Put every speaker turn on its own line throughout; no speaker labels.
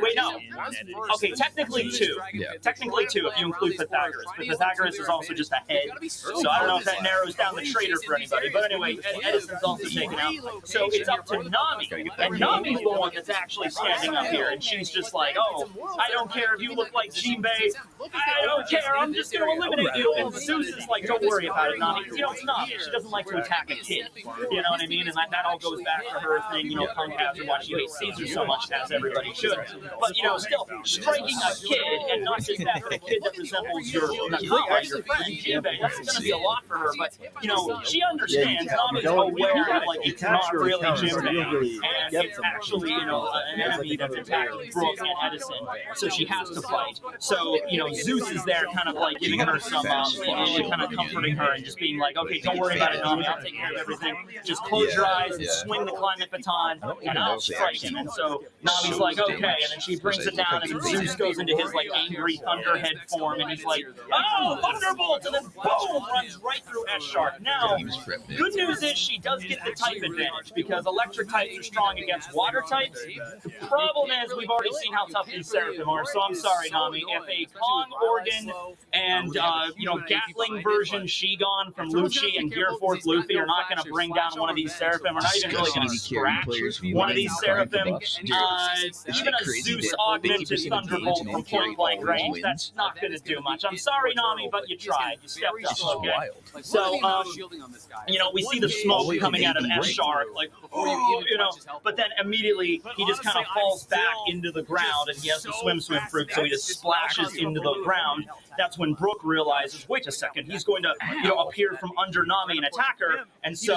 Wait, no. Okay, technically 2.
Yeah.
Technically 2 if you include Pythagoras. But Pythagoras is also just a head. So I don't know if that narrows down the traitor for anybody. But anyway, Edison's also taken out. So it's up to Nami. And Nami's the one that's actually standing up here. And she's just like, oh, I don't care if you look like Jinbei. I don't care. I'm just going to eliminate you. And Zeus is like, don't worry about it, Nami. You know, it's Nami. She doesn't like to attack a kid. You know what I mean? And that all goes back to her thing, you know, punk has and why she hates Caesar so much, as everybody should. But, you know, still, striking a kid, and not just that, but a kid that resembles your Nakama, your friend, Jinbei, that's going to be a lot for her. But, you know, she understands. Nami's aware that, like, it's not really Jinbei. And it's actually, you know, an enemy that's attacking Brooke and Edison. So she has to fight. So, you know, Zeus is there kind of like giving her some, kind of comforting her and just being like, okay, don't worry about it, Nami, I'll take care of everything. Just close your eyes and swing the climate baton, and I'll strike him. And so Nami's like, okay, and then she brings it down, and then Zeus goes into his, like, angry thunderhead form, and he's like, oh, thunderbolts, and then boom, runs right through S-Shark. Now, good news is she does get the type advantage, because electric types are strong against water types. The problem is we've already seen how tough these Seraphim are, so I'm sorry, Nami. If a Kong Organ and, you know, Gatling version Shigon from Lucci and Gear Force Luffy are not going to bring down one of these Seraphim. We're not even really going to scratch one of these Seraphim. Even a Zeus augmented Thunderbolt from point blank range, that's not going to do much. I'm sorry, Nami, but you tried. You stepped up, okay? So, you know, we see the smoke coming out of S-Shark, like, you know, but then immediately he just kind of falls back into the ground, and he has the swim fruit, so he just splashes into the ground. That's when Brooke realizes, wait a second, he's going to, you know, appear from under Nami and attack her, and so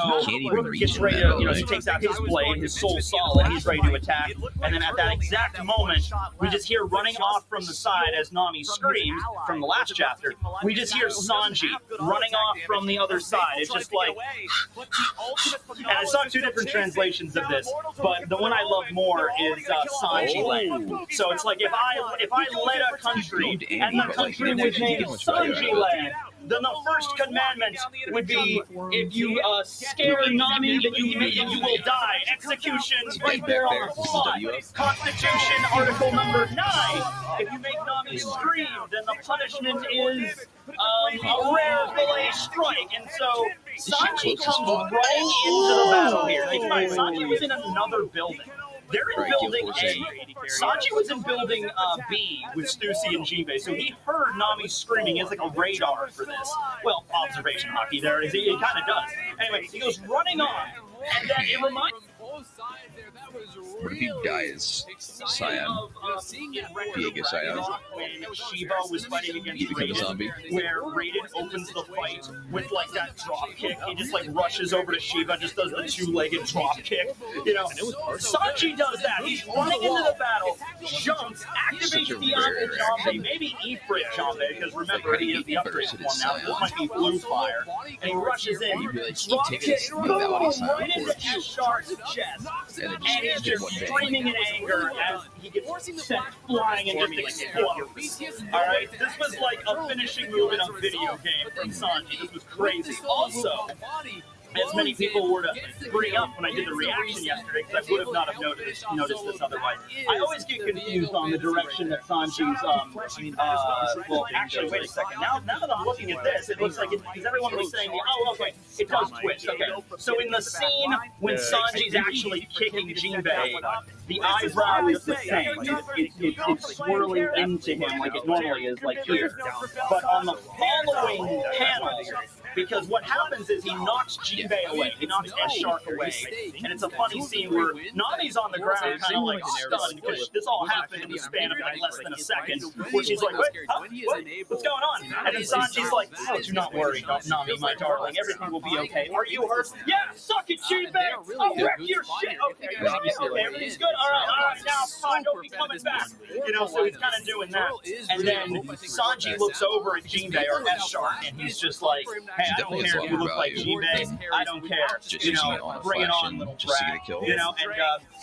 Brooke gets ready to, you know, he takes out his blade, his soul saw, and he's ready to attack, and then at that exact moment, we just hear running off from the side as Nami screams from the last chapter, we just hear Sanji running off from the other side. It's just like, and I saw 2 different translations of this, but the one I love more is Sanji Land. So it's like, if I led a country, and the country was named Sanji Land, then the first commandment would be, if you scare Nami, then you will die. Execution right there on the spot. Constitution, Article number 9. If you make Nami scream, then the punishment is a rare fillet strike. And so Sanji comes running into the battle here. Like, Sanji was in another building. They're in building A. Sanji was in building B with Stussy and Jinbei, so he heard Nami screaming. It's like a radar for this. Well, observation hockey there. It kind of does. Anyway, he goes running on, and then it reminds me.
What if he dies? Scion. Diego Scion.
When Shiva was fighting against
Raiden,
where Raiden opens the fight with, like, that drop kick. He just, like, rushes over to Shiva, just does the 2-legged drop kick. You know, Sanji does that. He's running into the battle, jumps, activates the Jambe, maybe Ifrit Jambe, because remember, he is the upgrade form now. This might be Blue Fire. And he rushes in, drop kick, boom, right into S-Shark's chest. And he's just screaming in anger as he gets sent flying and just explodes. Alright, this was like a finishing move in a video game from Sanji. This was crazy. Also, as many people were to bring up when I did the reaction yesterday, because I would have not have noticed this otherwise. I always get confused on the direction that Sanji's, well, actually, wait a second. Now that I'm looking at this, it looks like because everyone was saying, oh, okay, it does twist. Okay, so in the scene when Sanji's actually kicking Jinbei, the eyebrow is the same. It's swirling into him like it normally is, like here. But on the following panel, because what happens is he knocks Jinbei away, he knocks S-Shark away, and it's a funny scene where Nami's on the ground kind of like stunned, because this all happened in the span of like less than a second, where she's like, wait, huh? What's going on? And then Sanji's like, oh, do not worry, Nami, my darling, everything will be okay. Are you hurt? Yeah, suck it, Jinbei! I'll wreck your shit! Okay, everything's good? Alright, now fine, don't be coming back. You know, so he's kind of doing that. And then Sanji looks over at Jinbei or S-Shark, and he's just like, hey, I don't care if you look like Jinbei, I don't care. You know, bring it on, little brat. You know, and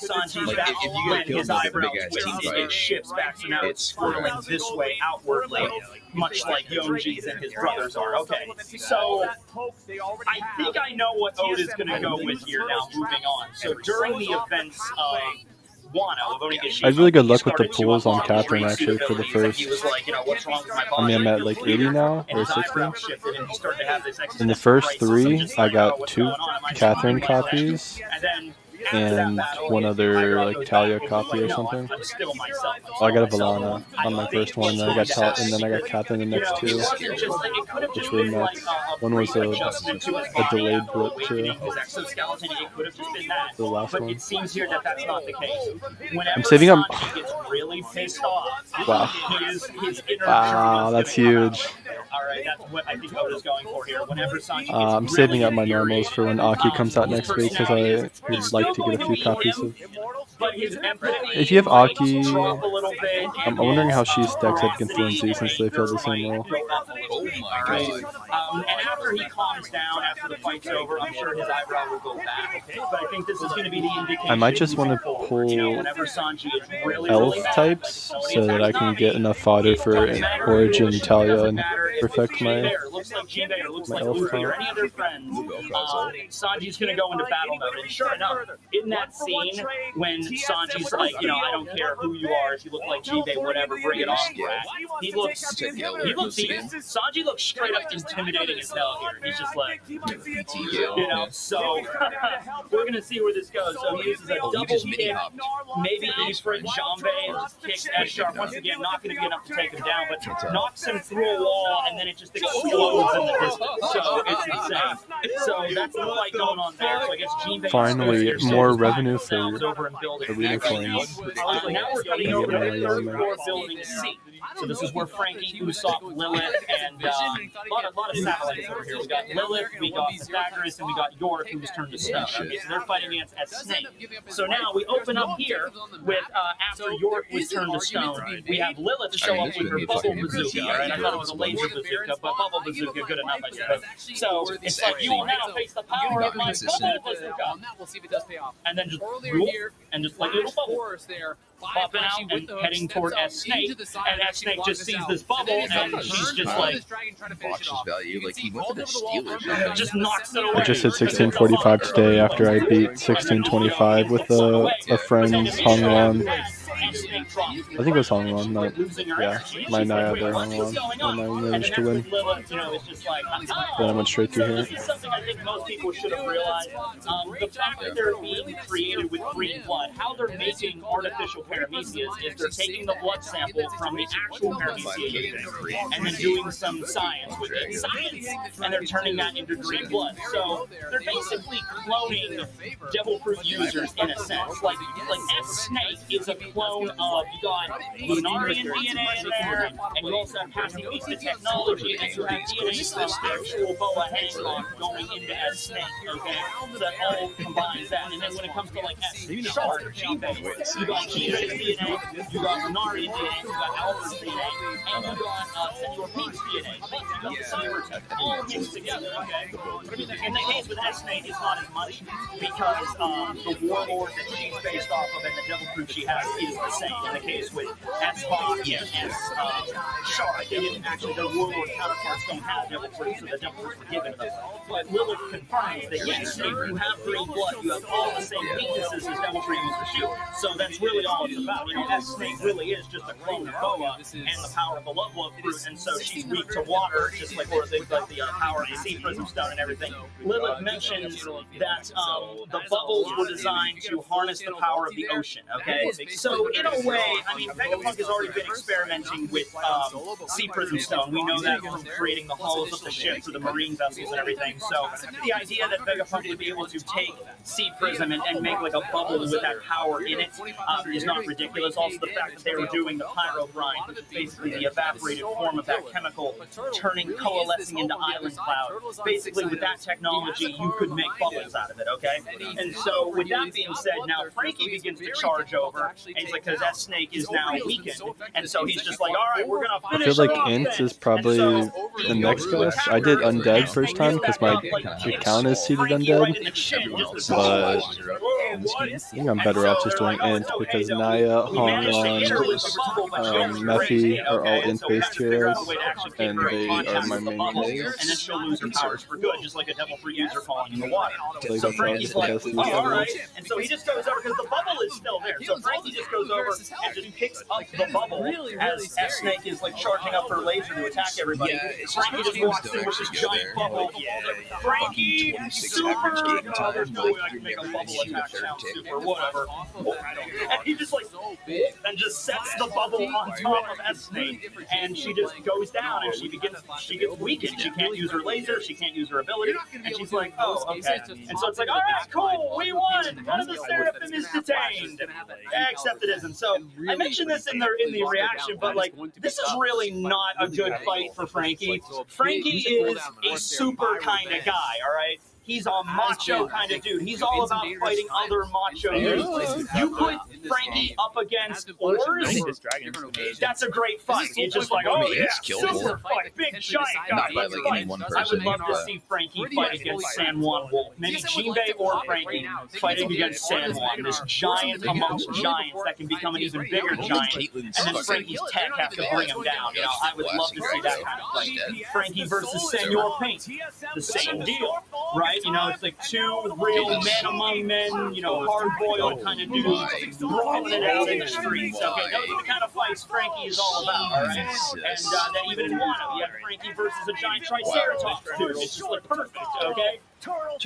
Sanji's back when his eyebrows twist, it shifts back, so now it's swirling this way outwardly, much like Yonji's and his brothers are. Okay, so I think I know what Oda's going to go with here now, moving on. So during the events of Wano of Onigishi.
I had really good luck with the
Started to
pools on
unlock
Catherine
his
actually for the
abilities, and
first.
he was like, you know, what's wrong with my body?
I mean, I'm at like 80 now
And
or
his
60.
eyebrows shifted, and he started to have this
In the
existential
first
crisis of
3,
just
I
like, oh,
got
what's
2
going on? Am I
Catherine
surviving?
copies
And then after that
and
battle,
one
his
other
eyebrow
like
goes
Talia
back, and
copy
he's
or
like, no,
something.
I'm still myself.
Oh, I got a
myself.
Valana on my
I
first
think
one,
what's
then I
going
got
to happen,
and then I got Catherine the
you
next
know, it
2,
wasn't just like, it could have
which
just
were
been like
nuts.
a
One was
brief
a
adjustment to his body
delayed
after
blip
awakening
too.
his exoskeleton. It could have just been that.
The last
But
one.
it seems here that that's not the case. Whenever
I'm saving up.
Sanji gets really pissed off,
Wow.
his inner
Wow,
journey
that's
is gonna come
huge.
out. All right, that's what I think Oda's going for here. Whenever Sanji gets
I'm
really
saving up my normals
infuriated,
for when Aki comes out
his
next week because
personality
I
is
would
still
like to
going
get a few
be
copies
him,
of.
but his empathy
If you have
might
Aki,
drop a little bit.
I'm wondering how she stacks up against Lindsay since they fill the same role.
Oh my god.
And after he calms down, after the fight's over, I'm sure his eyebrow will go back. But I think this is going to be the indication.
I might just want to pull
whenever Sanji is really,
elf
really mad,
types so that I can get enough fodder for Origin, Talia, and perfect my
looks like Jinbei or looks
my
like
elf
Luffy or
comp.
any of their friends. Sanji's going to go into battle mode. And sure enough, in that scene when Sanji's like, you know, I don't care who you are, if you look like Jinbei, whatever, bring it on, brat. He looks, Sanji looks straight up intimidating as hell here. He's just like, you know, so we're going to see where this goes. So he uses a double kick, maybe Ifrit, Jinbei kicks S-Sharp. Once again, not going to be enough to take him down, but knocks him through a wall, and then it just explodes in the distance. So it's insane. So that's the fight going on there. So I guess Jinbei
Finally, more revenue for
arena
coins.
Now we're coming over to the third floor building C. So this is where Frankie, Usopp, Lilith, and a lot of satellites over here. We got Lilith, we got Pythagoras, and we got York, who was turned to stone. Okay, so they're fighting against Snake. So now we open up here with after York was turned to stone, we have Lilith show up with her bubble bazooka. All right, I thought it was a laser bazooka, but bubble bazooka, good enough, I suppose. So it's like you will now face the power of my bubble bazooka, and then just and just like little bubble popping out and heading toward S-Snake, and S-Snake just sees this bubble, and she's just like,
Botches value, like he wanted to steal it.
just knocks it away.
I just hit 1645 today after I beat 1625 with a friend's Hongwan. I think it was Hongwan, not, yeah, my Naya there Hongwan, and I managed to win. Then I went straight through here.
This is something I think most people should have realized. The fact that they're being created with green blood, how they're making artificial paramecias is they're taking the blood sample from the actual paramecia using and then doing some science with it. And they're turning that into green blood. So they're basically cloning devil fruit users in a sense. Like S-Snake is a clone of, you got Lunarian DNA in there, and you also have Pacifista technology, and you have DNA from actual Boa Hancock going into S-Snake, okay? So that all combines that. And then when it comes to like S-Shark or Jinbei, you got Jinbei's DNA, you got Lunarian DNA, you got Alpha's DNA, and you got Senor Pete's DNA. Plus you got the Cybertech all mixed together, okay? In the case with S-Snake, it's not as much because the warlord that she's based off of and the devil fruit she has is the same. In the case with S-Hawk and S-Shark, they didn't actually, their warlord counterparts don't have devil fruit, so the devil fruits were given to them. But Lilith confirms that yes, Snake, you have green blood, you have all the same weaknesses as devil fruit users do. So that's really all it's about. You know, S-Snake really is just a clone of Boa and the power of the love fruit, and so she's weak to water, just like the power of the sea prism stone and everything. Lilith mentions that the bubbles were designed to harness the power of the ocean, okay? So in a way, I mean, Vegapunk has already been experimenting with sea prism stone. We know that from creating the hulls of the ships or the marine vessels and everything. So the idea that Vegapunk would be able to take sea prism and make like a bubble with that power in it is not ridiculous. Also the fact that they were doing the pyro grind, which is basically the evaporated form of that chemical coalescing into island cloud. Basically with that technology, you could make bubbles out of it, okay? And so with that being said, now Frankie begins to charge over, and he's like, because that snake is now weakened, and so he's just like, all right, we're gonna finish.
I feel like Int is probably the next best. I did Undead first time because my account is seated Undead, but think I'm better off just doing int because Naya, Honglan, Mephi are all int-based heroes, and they are my main heroes.
And then she'll lose her powers for good, just like a Devil Fruit user falling in the water.
Like,
So Frankie's like,
that's the
oh,
best
all right.
use.
And so he just goes over because the bubble is still there. So Frankie just goes over and just picks up the bubble as Snake is like charging up her laser to attack everybody. Frankie just walks in with this giant bubble. Frankie, super. Oh, there's no way I can make a bubble attack sound super, whatever. And he just like, and just sets the bubble on top of Snake, and she just goes down and she gets weakened. She can't use her laser, she can't use her ability, and she's like, oh, okay. And so it's like, all right, cool, we won. One of the Seraphim is detained. Except it isn't. So I mentioned this in the reaction, but like, this is really not a good fight for Frankie. Frankie is a super kind of guy, all right? He's a macho kind of dude. He's all about fighting other macho dudes. You put Frankie up against Ors, that's a great fight. He's just like, oh yeah, super fight, big giant guy. Let's fight. I would love to see Frankie fight against San Juan Wolf. Maybe Jinbei or Frankie fighting against San Juan, this giant amongst giants that can become an even bigger giant. And then Frankie's tech has to bring him down. You know, I would love to see that kind of fight. Frankie versus Senor Paint, the same deal, right? You know, it's like two real men among men, you know, hard-boiled kind of dudes brawling it out in the streets. Okay, those are the kind of fights Frankie is all about, all right? And that even in Wano, you have Frankie versus a giant Triceratops, too. It's just like perfect, okay?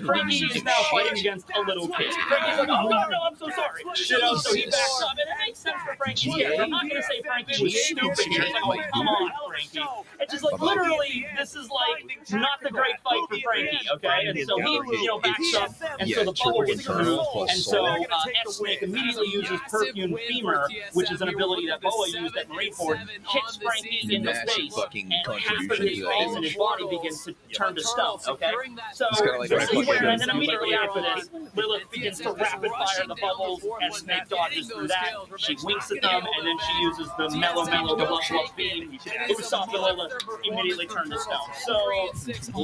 Frankie is now fighting against a little kid. Frankie's like, oh, no, I'm so sorry. You know, so he backs up, and it makes sense for Frankie's character. I'm not going to say Frankie was stupid here. It's like, oh, come on, Frankie. It's just like, literally, this is like not the great fight for Frankie, okay? And so he, you know, backs up, and so the bubble gets removed. And so Snake immediately uses Perfume Femur, which is an ability that Boa used at Marineford, hits Frankie in the face, and half of his face and his body begins to turn to stone, okay? So this is where, and then immediately after this, Lilith begins to rapid fire the bubbles, and Snake dodges through that. She winks at them, and then she uses the mellow bluff beam. Usopp and Lilith immediately turn to stone. So,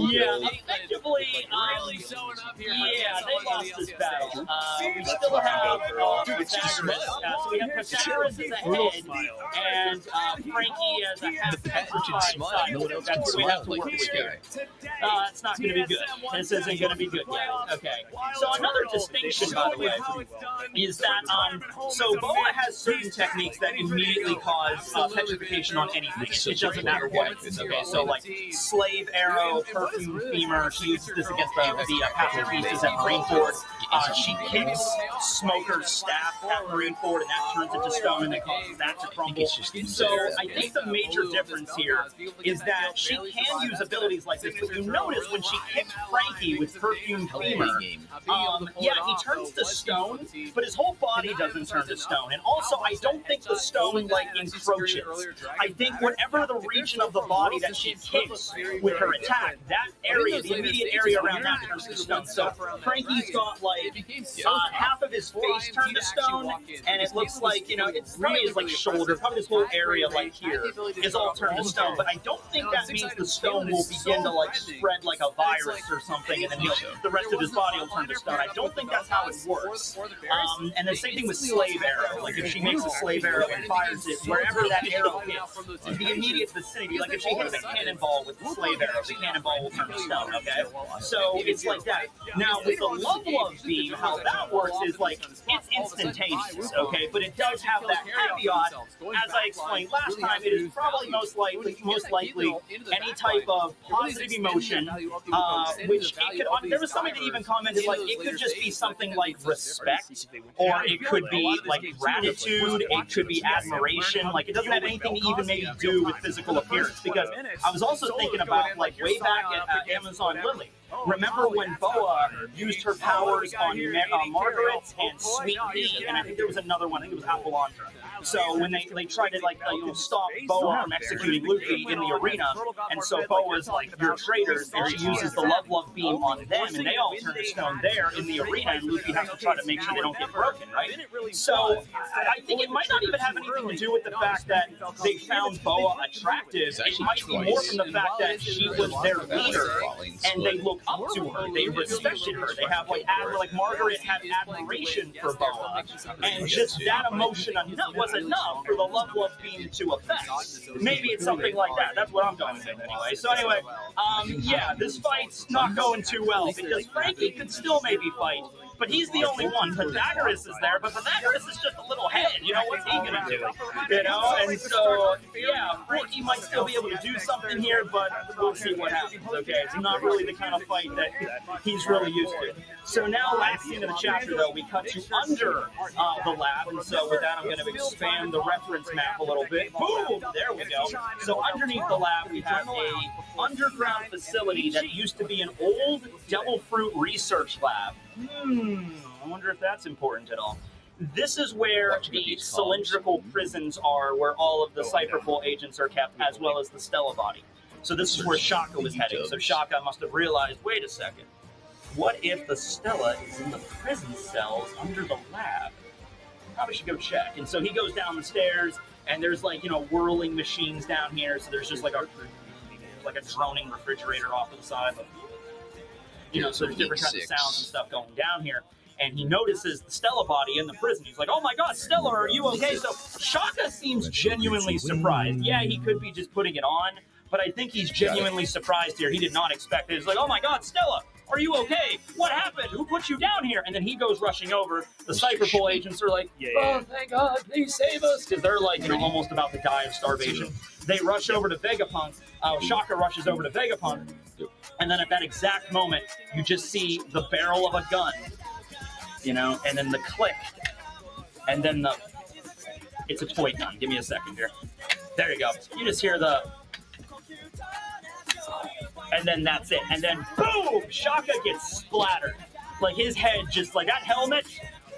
yeah, effectively, yeah, they lost this battle. We still have Pythagoras. So we have Pythagoras as a head, and Frankie as a half-petrified side. That's what we have to work with here. It's not going to be good. This isn't going to be good yet. Okay. So another distinction, by the way, is that so Boa has certain techniques that immediately cause petrification on anything. It doesn't matter what it is. Okay. So like Slave Arrow, Perfume Femur, she uses this against the pacifistas at Marineford. She kicks Smoker's staff at Marineford, and that turns into stone, and it causes that to crumble. So I think the major difference here is that she can use abilities like this, but you notice when she kicks Frankie with Perfume Femur, yeah, he turns to stone, but his whole body doesn't turn to stone. And also, I don't think the stone, like, encroaches. I think whatever the region of the body that she kicks with her attack, that area, the immediate area around that turns to stone. So Frankie's got, like, half of his face turned to stone, and it looks like, you know, it's probably his, like, shoulder, probably this whole area, like, here, is all turned to stone. But I don't think that means the stone will begin to, like, spread like a virus or something, and then the rest of his body will turn to stone. I don't think that's how it works. And the same thing with Slave Arrow. Like, if she makes a Slave Arrow and fires it, wherever that arrow hits, in the immediate vicinity, like if she hits a cannonball with the Slave Arrow, the cannonball will turn to stone, okay? So it's like that. Now, with the Love Beam, how that works is, like, it's instantaneous, okay? But it does have that caveat, as I explained last time, it is probably most likely any type of positive emotion, which it could, there was somebody that even commented, like, it could just be something like respect, or it could be, like, gratitude, it could be admiration, like, it doesn't have anything to even maybe do with physical appearance, because I was also thinking about, like, way back at Amazon Lily. Remember when Boa used her powers on Margaret and Sweet Pea, and I think there was another one, I think it was Apollandra. So when they try to stop Boa from executing Luffy in the arena, and so Boa's like, "You're traitors," and she uses the love beam on them, and they all turn to stone there in the arena, and Luffy has to try to make sure they don't get broken, right? So I think it might not even have anything to do with the fact that they found Boa attractive. It might be more from the fact that she was their leader, and they look up to her. They respected her. They have like Margaret had admiration for Boa, and just that emotion was enough for the love beam to affect. Maybe it's something like that. That's what I'm going to think anyway. So anyway, yeah, this fight's not going too well because Frankie could still maybe fight. But he's the only one. Pythagoras is there, but Pythagoras is just a little head. You know, what's he going to do? You know, and so, yeah, Frankie might still be able to do something here, but we'll see what happens, okay? It's not really the kind of fight that he's really used to. So now, last scene of the chapter, though, we cut to under the lab, and so with that, I'm going to expand the reference map a little bit. Boom! There we go. So underneath the lab, we have a underground facility that used to be an old devil fruit research lab. I wonder if that's important at all. This is where the cylindrical prisons are, where all of the Cypherpole agents are kept, as well as the Stella body. So this is where Shaka was heading. So Shaka must have realized, wait a second, what if the Stella is in the prison cells under the lab? Probably should go check. And so he goes down the stairs, and there's whirling machines down here. So there's just like a droning refrigerator off to the side. So there's different kinds of sounds and stuff going down here. And he notices the Stella body in the prison. He's like, "Oh my God, Stella, are you okay?" So Shaka seems genuinely surprised. Yeah, he could be just putting it on, but I think he's genuinely surprised here. He did not expect it. He's like, "Oh my God, Stella, are you okay? What happened? Who put you down here?" And then he goes rushing over. The Cypherpole agents are like, "Oh, thank God, please save us," because they're almost about to die of starvation. They rush over to Vegapunk. Shaka rushes over to Vegapunk. And then at that exact moment, you just see the barrel of a gun, and then the click, and then it's a toy gun. Give me a second here. There you go. You just hear and then that's it. And then boom, Shaka gets splattered. Like his head just that helmet.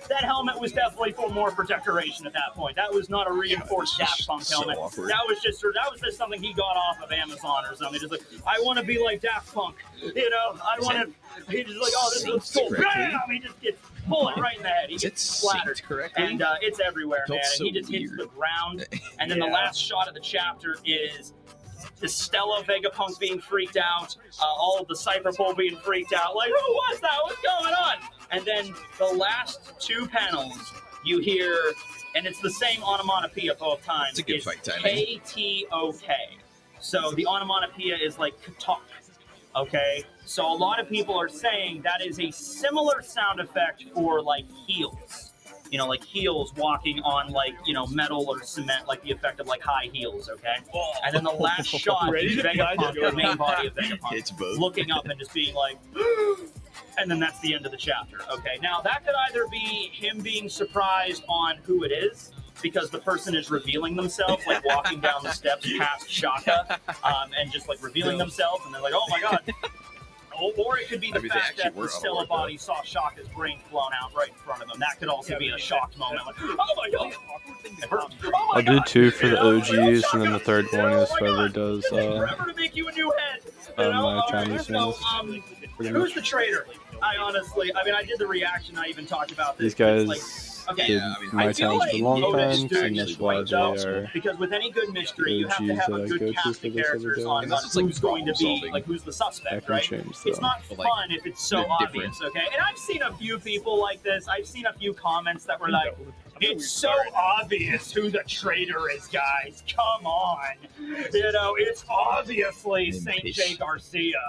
That helmet was definitely more for decoration at that point. That was not a reinforced Daft Punk helmet. That was just something he got off of Amazon or something. Just like, I want to be like Daft Punk. I want to. He's just like, "Oh, this looks cool." Bam! He just gets bullet right in the head. He gets splattered, and it's everywhere, man. And he just hits the ground. And then the last shot of the chapter is the Stella Vegapunk being freaked out, all of the Cypherpole being freaked out. Like, who was that? What's going on? And then the last two panels, you hear, and it's the same onomatopoeia both times.
It's a good fight timing.
K-T-O-K. So the onomatopoeia is like katok. Okay? So a lot of people are saying that is a similar sound effect for like heels. Like heels walking on metal or cement, like the effect of like high heels, okay? And then the last shot is Vegapunk, the main body of Vegapunk, looking up and just being like, and then that's the end of the chapter, okay? Now that could either be him being surprised on who it is, because the person is revealing themselves, like walking down the steps past Shaka, and just like revealing themselves, and they're like, "Oh my God." Or it could be the fact that the Stella body saw Shaka's brain blown out right in front of him. That could also be a shocked moment. Like, "Oh my God!"
I'll do two for the OGs, and then the third one is whoever does
forever to make you a new head.
my Chinese
So,
fans.
who's the traitor? I did the reaction. I even talked about this.
These guys did my towns for a long time, and that's why they are
because with any good mystery, you have to have a good cast of characters on who's going to be, like, who's the suspect, right? It's not fun if it's so obvious, okay? And I've seen a few people like this. I've seen a few comments that were like, "It's so obvious who the traitor is, guys. Come on. It's obviously St. J. Garcia.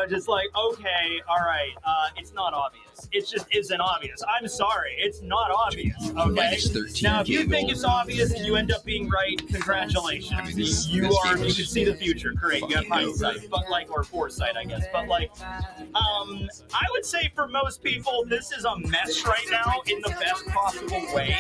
Just like, okay, all right. It's not obvious. It just isn't obvious. I'm sorry. It's not obvious, okay? Now, if you think it's obvious and you end up being right, congratulations. You can see the future. Great. You have hindsight, or foresight, I guess. But, I would say for most people, this is a mess right now in the best possible way.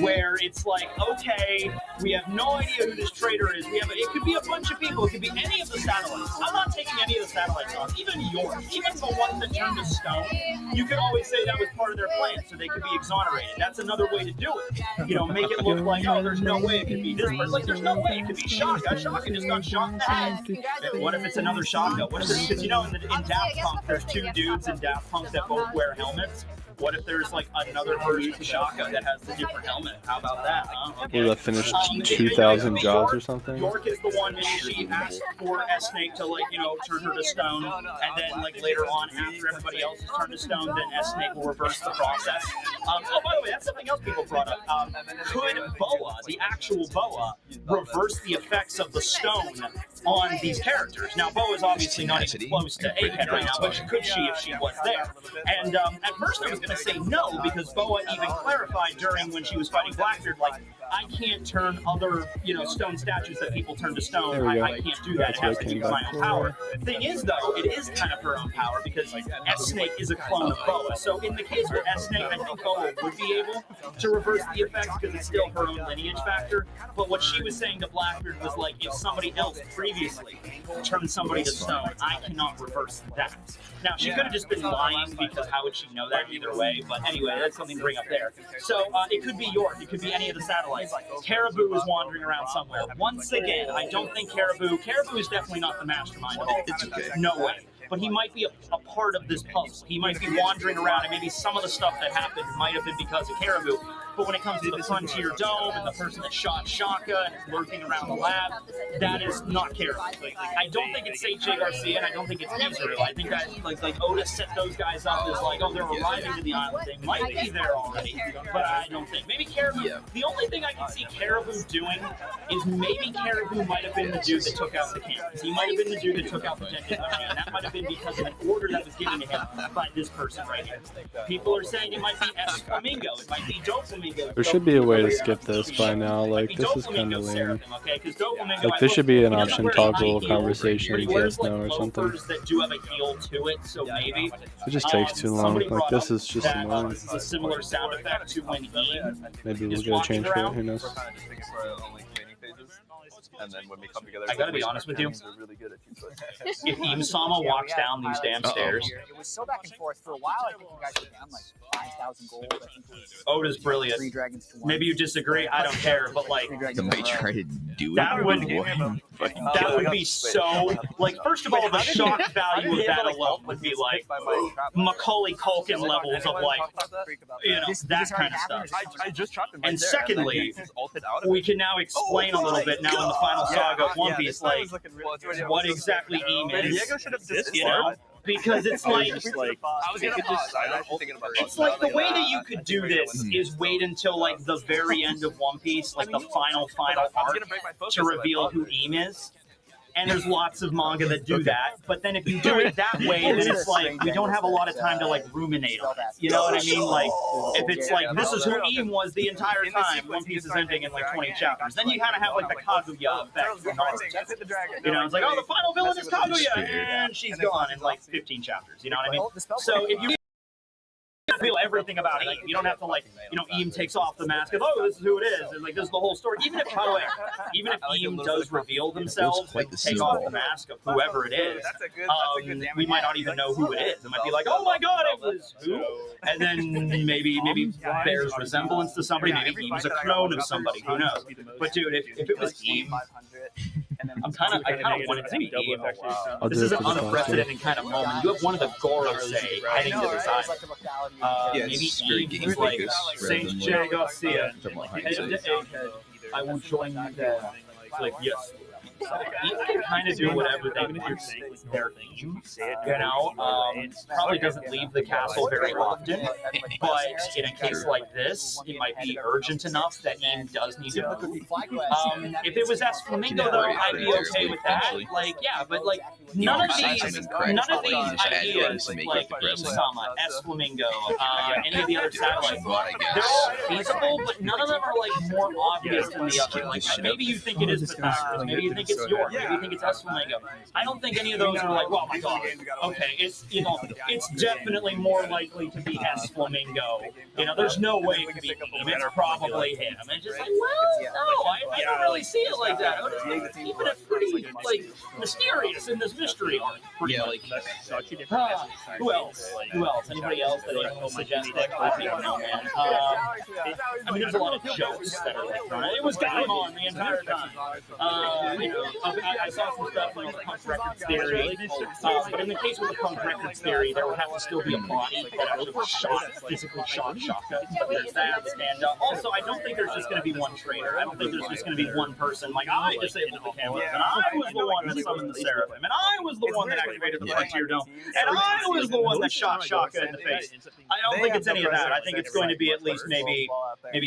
Where it's like, okay, we have no idea who this traitor is. It could be a bunch of people. It could be any of the satellites. I'm not taking any of the satellites off. Even yours. Even the ones that turn to stone. stone, you could always say that was part of their plan, so they could be exonerated. That's another way to do it. You know, make it look like, oh, there's no way it could be this person. Like, there's no way it could be Shaka. Shaka just got shot in the head. What if it's another Shaka? What if it's, because, you know, in Daft Punk, there's 2 dudes in Daft Punk that both wear helmets. What if there's like another version of Shaka that has the different helmet? How about that? Huh? Okay.
Will that finish 2,000 jobs or something?
York is the one, and she asked for S-Snake to, like, you know, turn her to stone, and then, like, later on, after everybody else is turned to stone, then S-Snake will reverse the process. Oh, by the way, that's something else people brought up. Could Boa, the actual Boa, reverse the effects of the stone on these characters? Now, Boa's obviously not even close to Apex right now, but could she if she was there? And at first I was going to say no, because Boa even clarified during when she was fighting Blackbeard, like, I can't turn other, you know, stone statues that people turn to stone. I can't do that. It has to use my own power. Thing is, though, it is kind of her own power, because S-Snake is a clone of Boa. So in the case with S-Snake, I think Boa would be able to reverse the effects because it's still her own lineage factor. But what she was saying to Blackbeard was, like, if somebody else previously turned somebody to stone, I cannot reverse that. Now, she could have just been lying, because how would she know that either way? But anyway, that's something to bring up there. So it could be York. It could be any of the satellites. Caribou is wandering around somewhere. Once again, I don't think Caribou is definitely not the mastermind of all this. No way. But he might be a part of this puzzle. He might be wandering around, and maybe some of the stuff that happened might have been because of Caribou. But when it comes to the Frontier Dome and the person that shot Shaka and is lurking around the lab, that is not Caribou. I don't think it's J. Garcia, and I don't think it's Israel. I think that like Otis set those guys up as like, oh, they're arriving to the island. They might be there already, but I don't think. Maybe Caribou. Yeah. The only thing I can see Caribou doing is maybe Caribou might have been the dude that took out the cameras. He might have been the dude that took out the Jenkins machine. That might have been because of an order that was given to him by this person right here. People are saying it might be S. Flamingo. It might be Dope Flamingo.
There should be a way to skip this by now. Like, this is kind of lame. Like, there should be an option toggle conversations, yes, no, or something. It just takes too long. Like, this is just annoying.
This is a similar sound effect to when
maybe we'll get a change for it, who knows.
And then when we come together,
I gotta be honest with you.
Really good at
if Eam-sama walks down these damn stairs,
it was so back and forth for a while. I think you guys were down like 5,000 gold. I think it was
Oda's brilliant.
3 dragons to 1.
Maybe you disagree. I don't care, but like
somebody try to do
that
it.
would be so like. First of all, the shock value of that alone would be like Macaulay Culkin levels of like, you know, that kind of stuff.
I just chopped him.
And secondly, we can now explain a little bit now in the final saga of One Piece, like what exactly Eam is, you know? Because it's like, it's like the way that you could do this is wait until like the very end of One Piece, like the final arc, to reveal who Eam is. And there's lots of manga that do that, but then if you do it that way, then it's like we don't have a lot of time to like ruminate on it. You know what I mean? Like if it's like this is who Eam was the entire time, One Piece is ending in like 20 chapters, then you kind of have like the Kaguya effect. You know, it's like, oh, the final villain is Kaguya, and she's gone in like 15 chapters. You know what I mean? So if you feel everything about Eam, you don't have to like, you know, Eam takes off the mask of, oh, this is who it is, and like this is the whole story. Even if, by the way, even if Eam does reveal themselves, like take off the mask of whoever it is, we might not even know who it is. It might be like, oh my god, it was who? And then maybe bears resemblance to somebody. Maybe Eam's a clone of somebody. Who knows? But dude, if it was Eam, I kind of wanted to be Eam. This is an unprecedented kind of moment. You have one of the Gorosei heading to the side. Maybe Eam is like Saint J. Garcia. I will join you there. It's like, yes. You can kind of do whatever they think their Eam, you know. Probably doesn't leave the castle very often, but in a case like this, it might be urgent enough that Eam does need to move. If it was S. Flamingo, though, I'd be okay with that. Like, yeah, but like none of these ideas, like Eam-sama, S. Flamingo, any of the other satellites, they're all feasible, but none of them are like more obvious than the other. Like maybe you think it is Pythagoras, maybe you think it's York, maybe you think it's S. Flamingo. I don't think any of those are like, oh my god, okay, it's, you know, it's definitely more likely to be S. Flamingo. You know, there's no way it could be him. It's probably him. It's just like, well, no, I I don't really see it like that. I'm keeping it pretty like mysterious in this mystery arc.
Yeah, like
Who else? Who else? Anybody else that is majestic? I don't know, man. I mean, there's a lot of jokes that are like thrown. It was game on the entire time. You know, I saw some stuff on the Punk Records theory, but in the case with the Punk Records theory, there would have to still be a body that actually shot, physically shot Shaka. But there's that, and also I don't think there's just going to be one traitor. I don't think there's just going to be one person. Like I disabled the cameras, and I was the one that summoned the Seraphim, and I was the one that activated the Frontier Dome, and I was the one that shot Shaka in the face. I don't think it's any of that. I think it's going to be at least maybe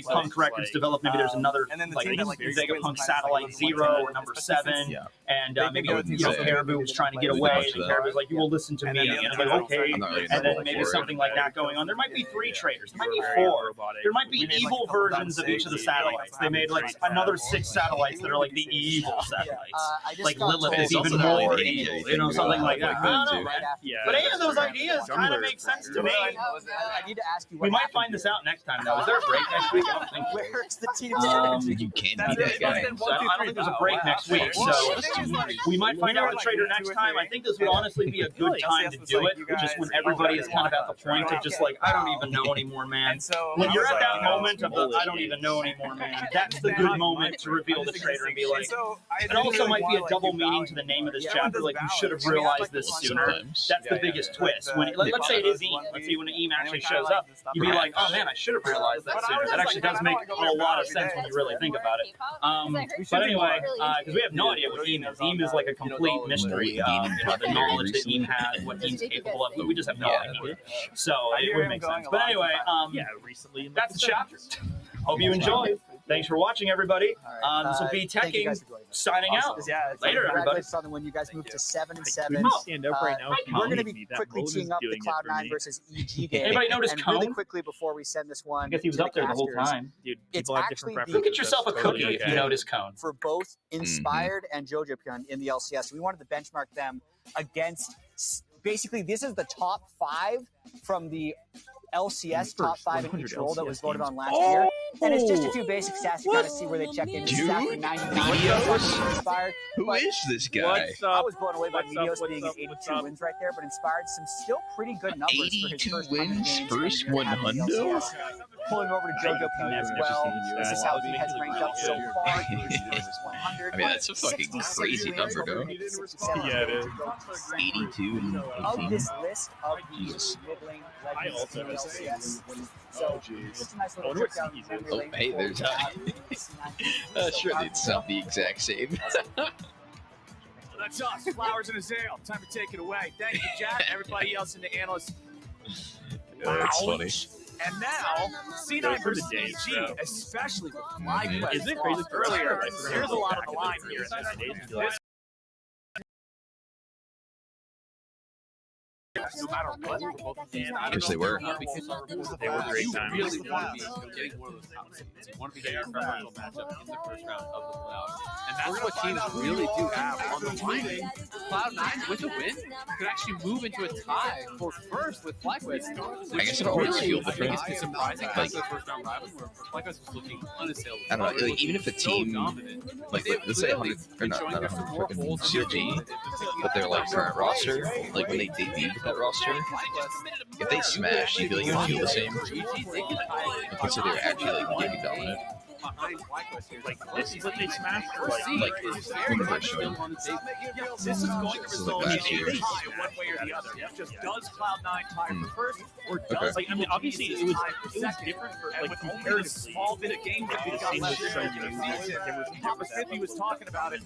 Punk Records develop. Maybe there's another like Vegapunk Satellite 0 or number 7, and maybe Caribou was trying to get away, and Caribou's like, "You will listen to me," and I'm like, "Okay," and then maybe something like that going on. There might be 3 traitors. There might be 4. There might be evil versions of each of the satellites. They made like another 6 satellites that are like the evil satellites. Like Lilith is even more evil, you know, something like that. I don't know, man. But any of those ideas kind of make sense to me.
I need to ask you.
We might find this out next time, though. Is there a break next week? I don't think.
Where's the team?
you can't be that guy.
I don't think there's a break next week, so we might find out the traitor next time. I think this would honestly be a good time to do it, just when everybody is kind of at the point of just like, I don't even know anymore, man. When you're at that moment of the, I don't even know anymore, man, that's the good moment to reveal the traitor and be like, it also might be a double meaning to the name of this chapter, like you should have realized this sooner. That's the biggest twist. When let's say it is Eam. Let's see when Eam actually shows up, you'd be like, oh man, I should have realized that sooner. That actually does make a lot of sense when you really think about it. But anyway, because we have no idea what Eam is. Eam is like a complete mystery. The knowledge that Eam has, what Eam's capable of, but we just have no idea. So it would make sense. But anyway, that's the chapter. Hope you enjoyed. Thanks for watching, everybody. This will be Teching signing out. Later, everybody.
On when you guys move to 7-7.
Stand up right now.
We're going to be quickly teeing up the Cloud9 versus EG game.
Anybody notice
and
Cone?
really quickly before we send this one,
I guess he was up there the whole time.
Dude,
it's
people have
actually
different
the-
Go get
preferences.
yourself a
That's
cookie
totally
if you
okay.
notice Cone.
for both Inspired and JoJo Pyun in the LCS. We wanted to benchmark them against. Basically, this is the top 5 from the LCS top 5 in each role that was voted on last year. And it's just a few basic stats to kind of see where they check in.
Dude,
Stack 99 Inspired.
Who
But
is this guy?
What's
I
up?
was blown away by
What's up?
Meteos
What's
being
up?
at 82
What's up?
wins right there, but Inspired some still pretty good numbers for his
82
first 100
wins,
games
first
and a half in the
100?
LCS. Pulling over to JoJo Pyun as well. This is how he has ranked up so far. He's 100.
I mean, that's a fucking
66
crazy
wins,
number,
over
though.
67
Yeah, it is.
82 and
of
18.
this list of the
Jesus.
middling
I
legends
also
in the
was
LCS. So just a nice
I
little
wonder
trip
what
down
season
memory
Oh,
lane.
hey, there's sure, they'd sound the exact same.
That's us, Flowers and Azale. Time to take it away. Thank you, Jack. Everybody else in the analysts.
That's funny.
And now, C9
for the
versus
days,
EG,
bro.
especially with FlyQuest.
Isn't it crazy?
Earlier,
I forgot
here's a lot on
back
the
in
line
the
here.
days.
No matter what, and I don't
Yes, they
know
were.
because
They were great times.
really want to be getting one of those top seeds. You want to be getting a preferential matchup in the first round of the playoffs. And that's what teams really do have on the line. Cloud9, with a win, could actually move into a tie for first with FlyQuest.
I guess it always feels different.
It's surprising
Like-
after the first round rival where FlyQuest was looking unassailable.
I don't know, like, even if a team, like, let's say 100, or not 100, fucking CRG, but they're like current roster, like when they debuted that roster, if they smash, you feel like it would feel the same. I consider they're actually like gaming dominant.
Like, this is what they smashed.
Like universe win.
This is going to
This is
result
like
in
last year.
a tie one way or the other. Just does Cloud9 tie for first, or does
Okay.
Like, I mean, obviously, it was
second?
different for,
And
like,
with only a
comparatively.
small bit of games that we've got left in the season, Papa Sippy was talking about it.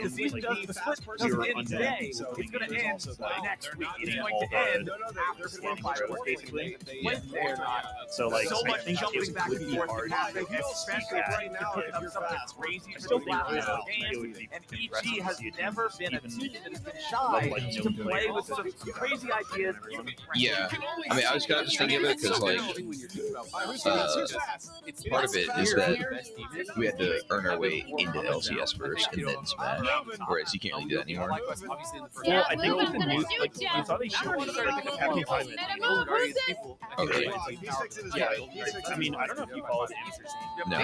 The season does the split doesn't end today. It's going to end next week. It's going to end after 25 hours, basically. Wednesday or not.
So, like,
So
I
much
think
jumping
it
back
would
and
be
forth
hard.
can happen, especially if teams are picking up something crazy for
Still
the
think
last
it
couple
would
games.
be
And
impressive
EG has
to see
never been a
even
team that has been shy
like,
to play with some crazy ideas.
Yeah, I mean, I was kind of just thinking of it because, like, part of it is that we had to earn our way into LCS first and then smash, whereas you can't really do that anymore.
Well, I think with the new, like, you saw they showed like a happy time
Okay.
Yeah, I mean, I don't know if you follow the answers.
No.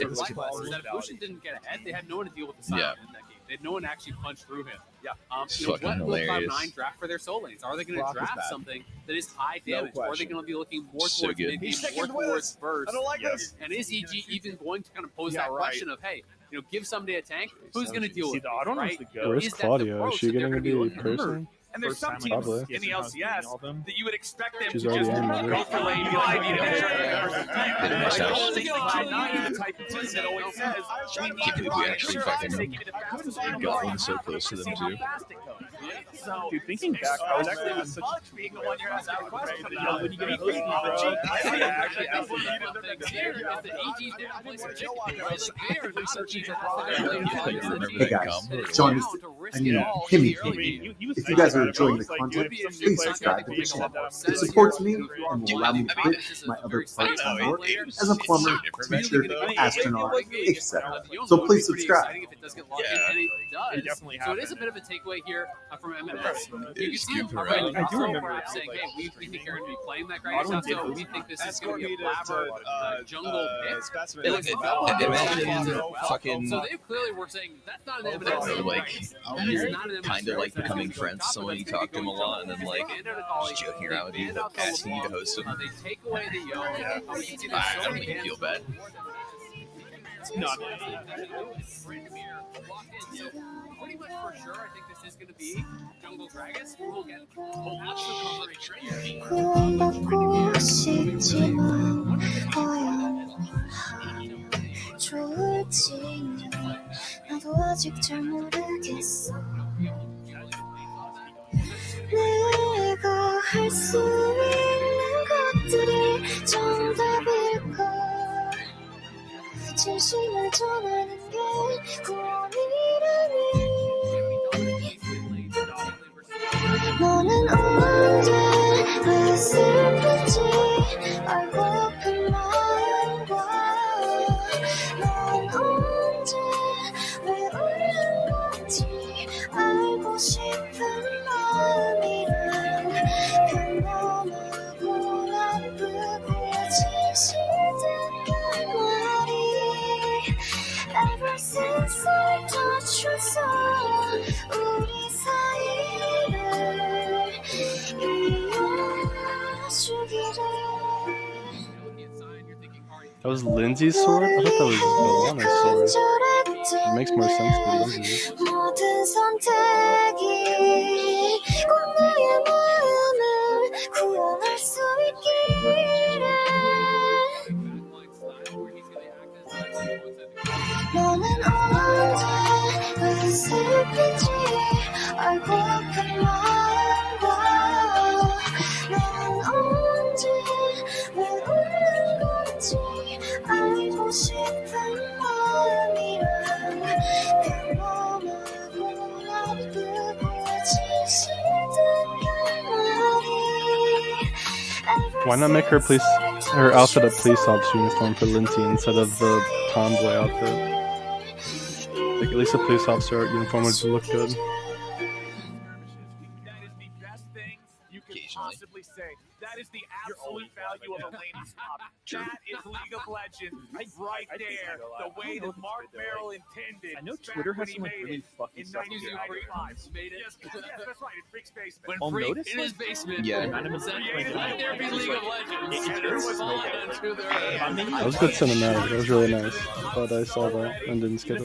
it's-
is that if Ocean didn't get ahead, they had no one to deal with the silent in that game. They had no one to actually punch through him.
Yeah.
It's
You know,
fucking
what will
hilarious.
Cloud9 draft for their soul lanes? Are they going to
Brock is
draft
bad.
something that is high
No
damage? Or are they
question.
going to be looking more
So
towards
good.
mid game,
He's
more
sticking with
towards
us.
burst?
I don't like this.
And is EG even going to kind of pose
Yeah,
that
right.
question of, hey, you know, give somebody a tank, who's going to deal
See,
with
the
it,
auto knows
right?
the go.
Where's
Is that the
Claudia? Is
approach
she
that they're
getting to
gonna be
be
looking for?
person?
And there's
First
some
time I
teams
Probably.
in the LCS that you would expect them
She's
to
already
just
animated.
go for lane, be like, we need to make sure everything's
Didn't miss
I
out.
don't think Cloud9 is the type of team that always says, we need
Can't
to
believe we
make
actually
sure
fucking
they give you the fastest
got one so close to them,
see how
too.
fast it goes. So,
Dude, thinking back, I was actually
as much being the one you're asking the question about.
when you get a
Actually,
actually asked
Here, if the AG's there, I didn't want to like they are not
searching for
Hey guys, Sean, I mean, Kimmy, if you guys are enjoying the content, please subscribe to the channel. It supports me and will allow me to quit my other part-time work as a plumber, teacher, astronaut, etc. So please subscribe.
I think if it does get locked in, and it does.
It definitely
So it is a bit of a takeaway here from MMS. You can
It's
see
super
already
rad.
I do remember
saying,
like,
hey, we think you're going to be playing that great stuff, so we think this is going to be a flabber jungle pick.
Imagine fucking
So they clearly were saying that's not an M&S.
like
That is not an M&S.
kind of like becoming friends with someone you talk to him a lot, and then like just joking around with you, asking you to host them.
They take away the yo.
I don't make you feel bad.
No,
Pretty much for sure, I think this is going to be Jungle Dragons. We'll get lots of coverage.
구원받고 싶지만 좋을지는 나도 아직 잘 모르겠어. 내가 할 수 있는 것들이 정답일까? 진심을 전하는 게 구원이라니. 너는 언제 왜 슬픈지 알고픈 마음과 넌 언제 왜 울는 건지 알고 싶은 마음이란 그 너무고 나쁘고 진실된 말이 Ever since I touched your soul 우리 사이를
That was Lindsay's sword? I thought that was Milana's sword. It makes more sense for Lindsay.
모든 선택이 꼭 너의 마음을 구원할 수 있기를 너는 언제 왜 슬픈지 알고픈 마음과 넌 언제 왜 울는 건지 알고 싶은 마음이란 그 너무고 나쁘고 진실된 말이
Why not make her outfit a police officer uniform for Lindsay instead of the tomboy outfit? Like at least a police officer uniform would look good.
That is the best thing you could possibly say. That is the absolute value of a lane's top. That is League of Legends right there. The way that Mark Merrill intended.
I know Twitter has some like really fucking
In
stuff.
1995, made it.
Yes, that's right. In Freak's basement.
When
I'll
Freak
notice
in his basement,
Yeah.
said, let there be League of Legends. And everyone falling onto their
That was good cinematic. That was really nice. I thought I saw that and didn't skip it.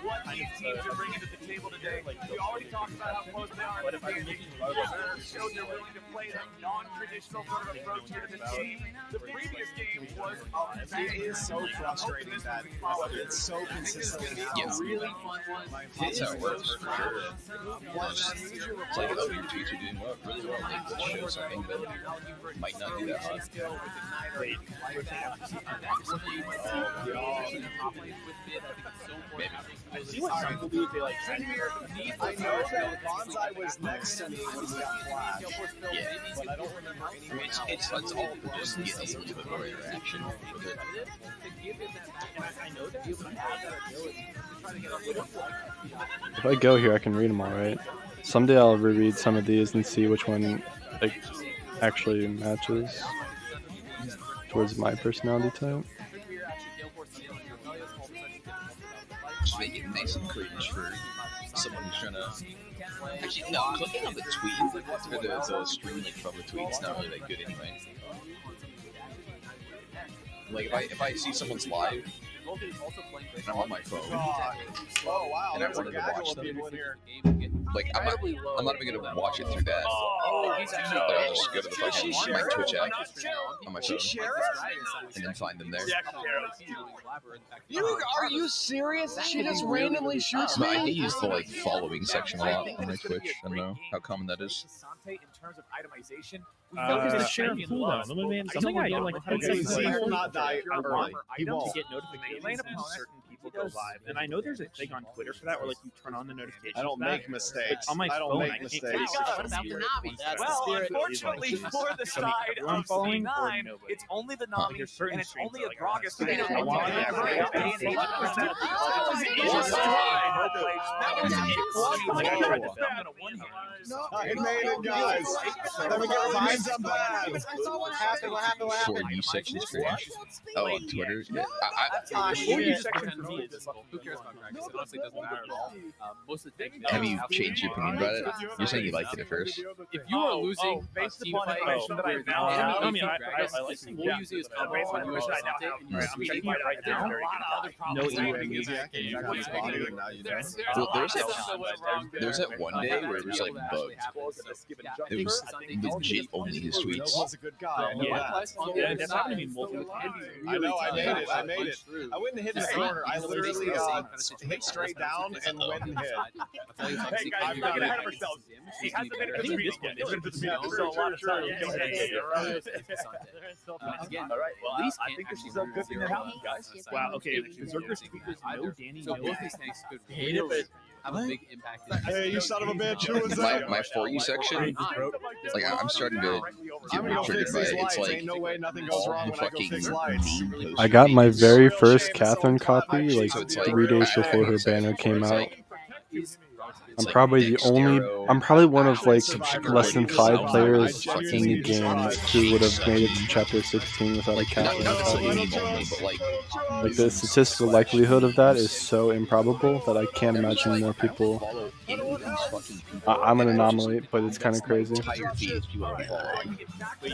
What these teams are bringing to the table today. We already talked about how close they are. But if I showed they're willing to play a non-traditional sort of approach here to this game. The previous game was
It is so frustrating that it's so consistent.
Yeah.
really fun one.
That's how it works for sure. It's like, oh, your tweets are doing really well. Like, let's show something that might not be that hot. Maybe.
I see what some believe they like. I know that Bonsai was next to me when we got flashed.
Yeah.
But I don't remember anyone else.
It's all just get a little bit more interaction with it.
If I go here, I can read them all, right? Someday I'll reread some of these and see which one like actually matches towards my personality type.
Just make it nice and cringe for someone who's trying to. Actually, no, clicking on the tweet for the stream link from the tweet's not really that good anyway. Like if I see someone's live and I'm on my phone
Oh wow,
and I
there's a
wanted to
gaggle
watch
of
them,
people in here.
like I'm not even gonna watch it through that. Like, I'll just go to the fucking my Twitch app on my phone and then find them there.
Are you serious? She just randomly shoots
No,
me?
I use the like following section a lot on my Twitch. I don't know how common that is.
In terms of itemization,
Focus the share cooldown. Something I don't like.
He will not die early. He
To
won't.
get notifications when certain people go live, and I know there's a thing on Twitter for that, where like you turn on the notifications.
I don't
for that.
make mistakes.
On my
I don't
phone,
make
I can't
mistakes.
Well, unfortunately for the side
everyone
of
following or
C9,
nobody?
it's only the
Like,
Nami,
there's certain
and it's
streams
only
that,
a
like,
Gragas
I
that
don't
can
know why.
That
I made it, guys. Let me get reminds I'm bad.
What happened? What happened? What
For
happened?
you sections cringe. Oh, on Twitter. Yeah.
Who cares about Gragas? It honestly doesn't matter at all. Most of the things.
Have you changed your opinion about it? You're saying you liked it at first.
If you are losing
based
a team
upon
fight,
information that I
where
now
the
have,
enemy
I
Gragas,
like it.
we'll use it as cover when you are Sante, and you
Right.
see
Checking it right now. No
Well, there's that one day where it was like bugged. It was legit only his
That
tweets.
was a good guy. I know that.
Yeah, that's happened to me multiple times.
I know. I made it. I made it. I went and hit in the corner. I literally hit straight down and went and hit.
Hey guys, we're getting ahead of ourselves. He hasn't been in the meeting yet. He's been in the meeting, so a lot of time.
Again,
All right. Well,
at least
I think this is a good thing that happened, guys.
Wow. Okay. Berserker speakers. No Danny.
So
No.
both these tanks could really have a big impact.
Hey, you son of a bitch! Who was that?
My For You section, like I'm starting to get
I'm gonna go
triggered
fix
by
these
it. It's
lights.
like
Ain't no way nothing goes
all
wrong
the
when I go
fucking
fix lights.
meme posters.
I got my
It's
very
real
first
shame
Catherine
it's so tough.
copy like
So it's
3 days
like-
before her banner came
It's
out.
like-
I'm
like
probably the only.
Dextero,
I'm probably one of like
Survivor,
less than
like,
5
I
players
genuinely
in the
need to
game
try.
who would have made it to chapter 16 without a
like not
Catherine
necessarily
copy.
meme only, but like
Like the statistical likelihood of that is so improbable that I can't imagine more people.
follow any of these fucking people.
I'm an anomaly, but it's kind of crazy.
Entire feed is people I'm following.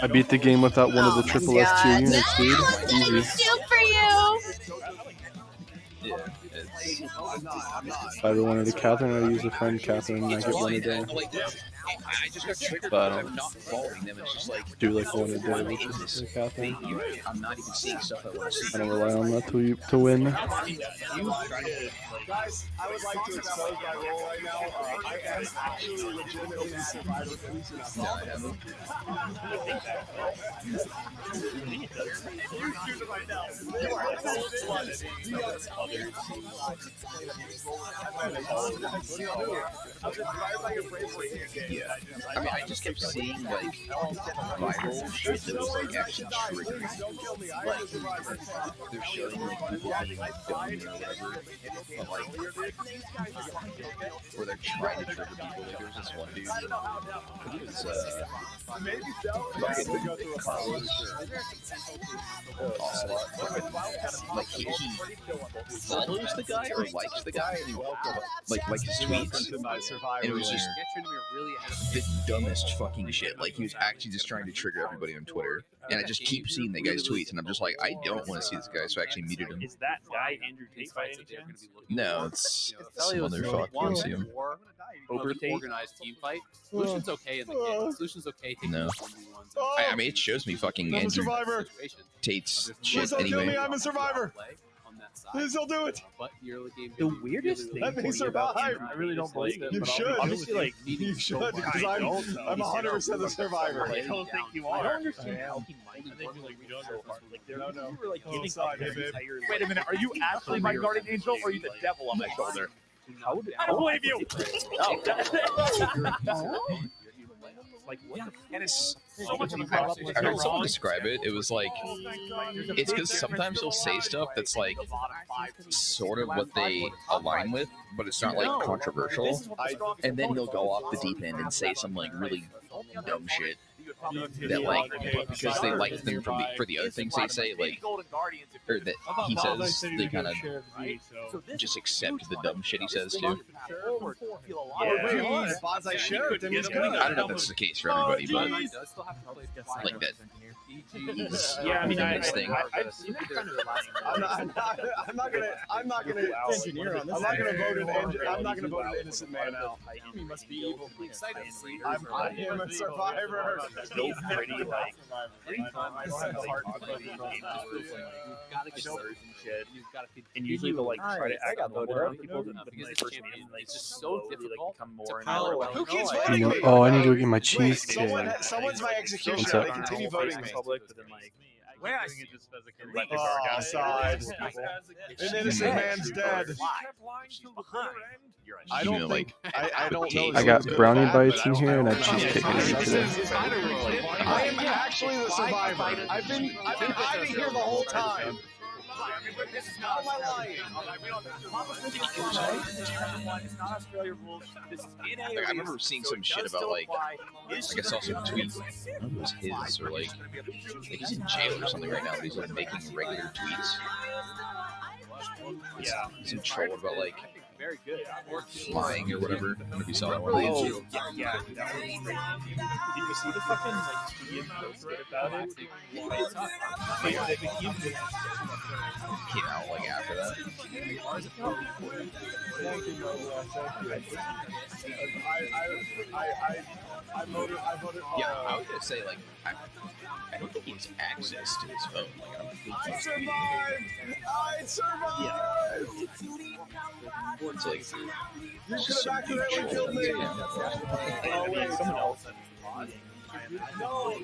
I beat the game without one of the
Oh my
triple S2
God.
units, dude. Easy.
Shield for you.
Yeah, it's
If I ever wanted a Catherine, I'd use a friend Catherine and I get one a day.
like I just got triggered
But,
by them not following them. It's just like
Do like one a day,
why
which
is
is
this
a Catherine.
thing here? I'm not even seeing stuff I want to see.
I don't rely on that to win.
Guys, I would like to expose my role right now. I am actually legitimately a survivor.
No, I haven't. Yeah. I mean, I just kept seeing like viral shit that was like actually triggering. Like they're showing like people being like dumb or whatever, but like where they're trying to trigger people. Like there's this one dude. He was fucking Carlos or Ocelot. Like he follows the guy or likes the guy, and he likes his tweets. And it was just the dumbest fucking shit. Like he was actually just trying to trigger everybody on Twitter, and I just keep seeing the guy's tweets, and I'm just like, I don't want to see this guy, so I actually muted him.
Is that guy Andrew Tate by any chance?
No, it's some other fuck. You see him?
Organized team fight. Solution's okay in the game. Solution's okay taking
No.
1v1s.
I mean, it shows me fucking
I'm a
Andrew
survivor.
Tate's
Please
shit
don't kill me.
anyway.
I'm a survivor. Please don't do it.
But the early game
The weirdest thing
Let me
for me about
survive.
Andrew, I really don't believe it.
You
but
should.
Obviously, like
You should, because I'm 100% the survivor.
I don't think you are. I don't understand how he might. I think you like so hard. Like you were like giving up your entire.
Wait a minute, are you actually my guardian angel or are you the devil on my shoulder? I don't believe you.
Like what?
And it's
I heard someone describe it. It was like, it's because sometimes he'll say stuff that's like sort of what they align with, but it's not like controversial. And then he'll go off the deep end and say some like really dumb shit that like because they like them for the other things they say, like, or that he says they kind of just accept the dumb shit he says too.
Wait, hold on. Bonsai Sheriff, then he's good.
I don't know if that's the case for everybody, but like that. cheese.
Yeah, I mean,
I've seen
I'm not gonna engineer on this. I'm not gonna vote an innocent man out. He must be evil. I'm him a survivor.
So pretty, like, and usually they'll like try to act on more people than the first meeting. Like,
It's just so difficult
become more.
Who keeps
You
voting
know,
me?
oh, I need to go get my cheesecake.
Someone's my executioner.
What's up?
They continue voting me.
Public, but then like.
Oh, side. An innocent man's dead. I don't think. I don't know.
I got brownie bites in here and I cheesecake in here today.
I am actually the survivor. I've been hiding here the whole time. How am I lying?
I remember seeing some shit about like I saw some tweets. I don't know if it was his or like he's in jail or something right now, but he's like making regular tweets.
Yeah,
some troll about like
very good.
flying or whatever. I don't know if you saw that one.
Yeah. That was, did you see the fucking like tweet posted about it?
Came out like after that.
I voted.
Yeah, I was gonna say like I don't think he has access to his phone. Like
I survived.
It's like
You could have accidentally killed me.
Oh wait, someone else.
No.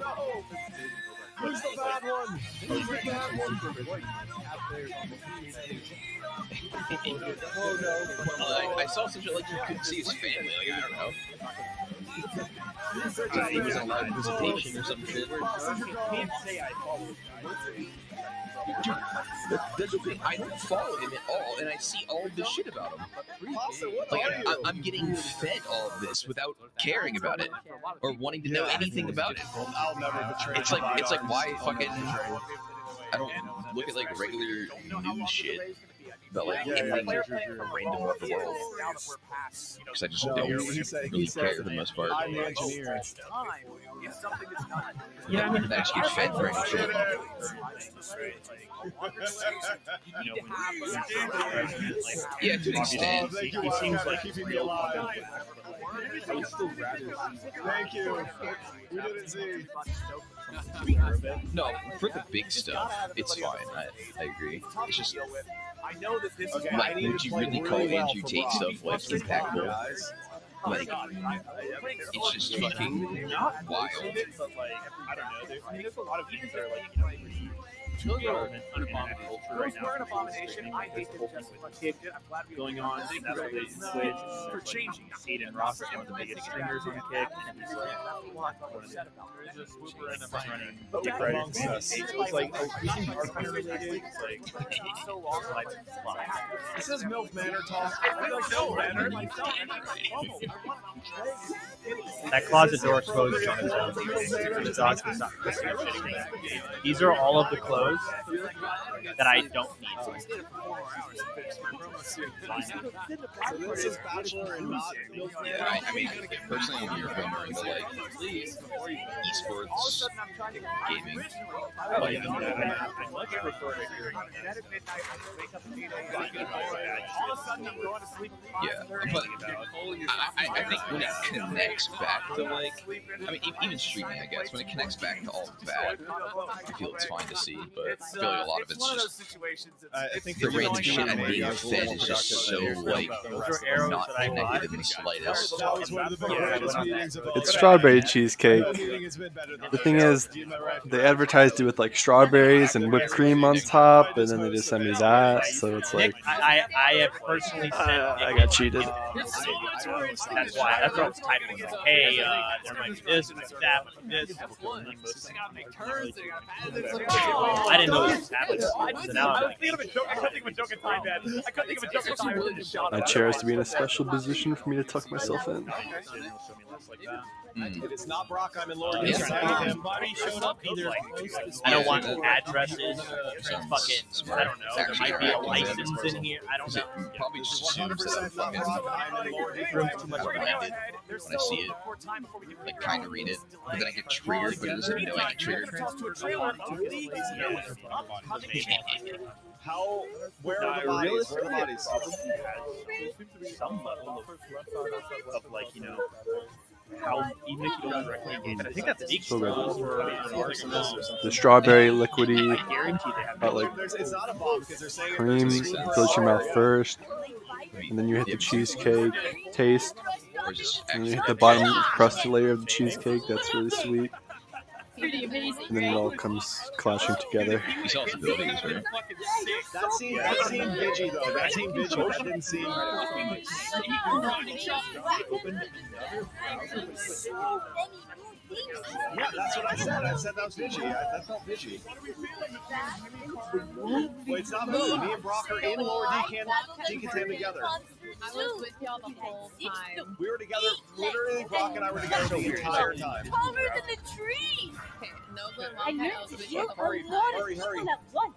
Who's the bad one? Who's the bad one? Oh no.
I saw some shit like you couldn't see his family. Like I don't know. He was on live visitation or some shit.
Can't say I followed.
Dude, that's the thing. I don't follow him at all, and I see all of this shit about him. Like I'm getting fed all of this without caring about it or wanting to know anything about it.
I'll never betray.
It's like why fucking I don't look at like regular news shit about like anything random about the world because I just don't really care for the most part.
I'm the engineer.
Yeah, I mean, that's get fed for any shit. Yeah, to an extent.
Thank you,
He seems like
keeping me alive. Thank you. We didn't see.
No, for the big stuff, it's fine. I agree. It's just like, would you really call Andrew Tate stuff like impactful? Like, it's just fucking wild.
But like, I don't know. There's a lot of things that are like, going on. That's what they switched for changing. Aiden Ross is one of the biggest stringers on the kick, and he's like running kick riders. It's like using our kind of related. It's like
This is MILF Manor talk. I feel like MILF Manor.
that closet door closed on its own. The dogs can stop. These are all of the clothes that I don't need.
So this is Bachelor and not MILF Manor.
Yeah, I mean, personally, when you're remembering the like esports gaming,
I much prefer to hearing
yeah, but I think when it connects back to like, I mean, even streaming, I guess, when it connects back to all of that, I feel it's fine to see, but I feel like a lot of it's just
I think
the random shit I'm being fed is just so like not connected in the slightest.
That was one of the greatest meetings of all
It's
time.
strawberry cheesecake.
No meeting has been better than
The
that.
thing is,
Am I right?
they advertised it with like strawberries and whipped cream on top, and then they just sent me that. So it's like,
I have personally sent
I got cheated.
that's why I was typing like, hey, there might be this, there might be that, there might be this. I didn't know this was happening.
thinking of a joke. I couldn't think of a joke in time, man. I couldn't think of a joke in time. I just shot
My
him.
chair has to be in a special position for me to tuck myself in.
If it's not Brock, I'm in Lord.
Yeah.
I don't
Yeah,
want
that-
addresses. Fucking, I don't know. There might be a license in here. I don't know.
Probably just assumes that I'm fucking
Too much
reminded when I see it, like trying to read it, but then I get triggered, but it doesn't know I get triggered.
Where are the bodies? Where are the bodies?
Some level of like, you know, how even if you don't directly engage, I think that's
So good.
arsonist.
The strawberry liquidy,
I guarantee they have
like
It's not a bomb because they're saying
cream fills your mouth first, and then you hit the cheesecake taste,
Or just
and then you hit
actually
the bottom crusty layer of the cheesecake. That's really sweet,
Pretty amazing,
and then it all comes clashing together.
you saw the buildings, right?
That seemed Viggy though. That seemed Viggy. That didn't seem. Yeah, that's what I said. I said that was Viggy. That felt Viggy. Wait, it's not me. Me and Brock are in Lower Deacon together.
I was with y'all the whole time.
We were together. Literally, Brock and I were together the entire time.
Covered in the tree.
Okay, no good
I
long
need
I was
to
with
hear
y'all
a
the whole
Hurry,
lot
hurry,
of
hurry.
people at once.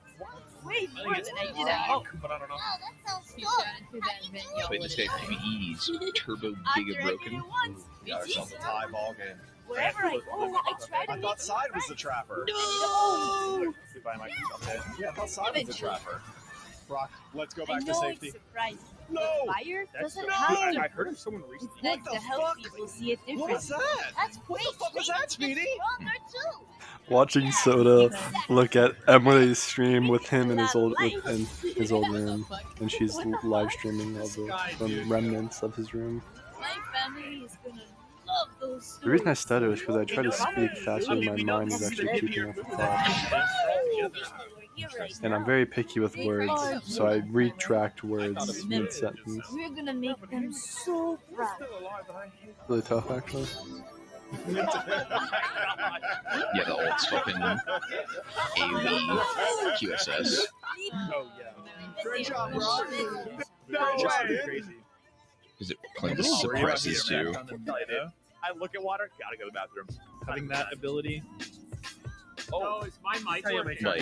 Wait,
time. And I did out.
But I don't know.
Oh, that sounds
He
good.
shot into that vent, y'all
Wait,
would
this guy
have died.
PvE's Turbo
I
Giga
tried
Broken.
it once.
We got ourselves a tie ball game.
Wherever I go, I try to
I
make
thought Side was the trapper.
No!
Goodbye, Microsoft.
Yeah, I thought Side was the trapper. Brock, let's go
I
back to
know
safety.
it's surprising.
No!
Fire
That's
doesn't
no.
have to.
I heard of someone recently.
It's meant
What
to
the
help
fuck?
people see it
What was
differently.
that?
That's great.
What the fuck was that, Speedy?
Stronger too.
Watching Soda look at Emily's stream with him in his old room, and she's live streaming all the remnants of his room.
My family is gonna love those stories.
The reason I stutter is because I try to speak faster than my mind is actually keeping up with thoughts. And I'm very picky with words, so I retract words mid-sentence.
We're gonna make them so proud.
Really tough, actually.
Yeah, the old fucking AoE QSS.
Oh yeah.
Great job, Brock.
No way. Crazy.
Because it claims suppresses too.
I look at water. Gotta go to the bathroom.
Having that ability.
Oh, it's my mic.
Like,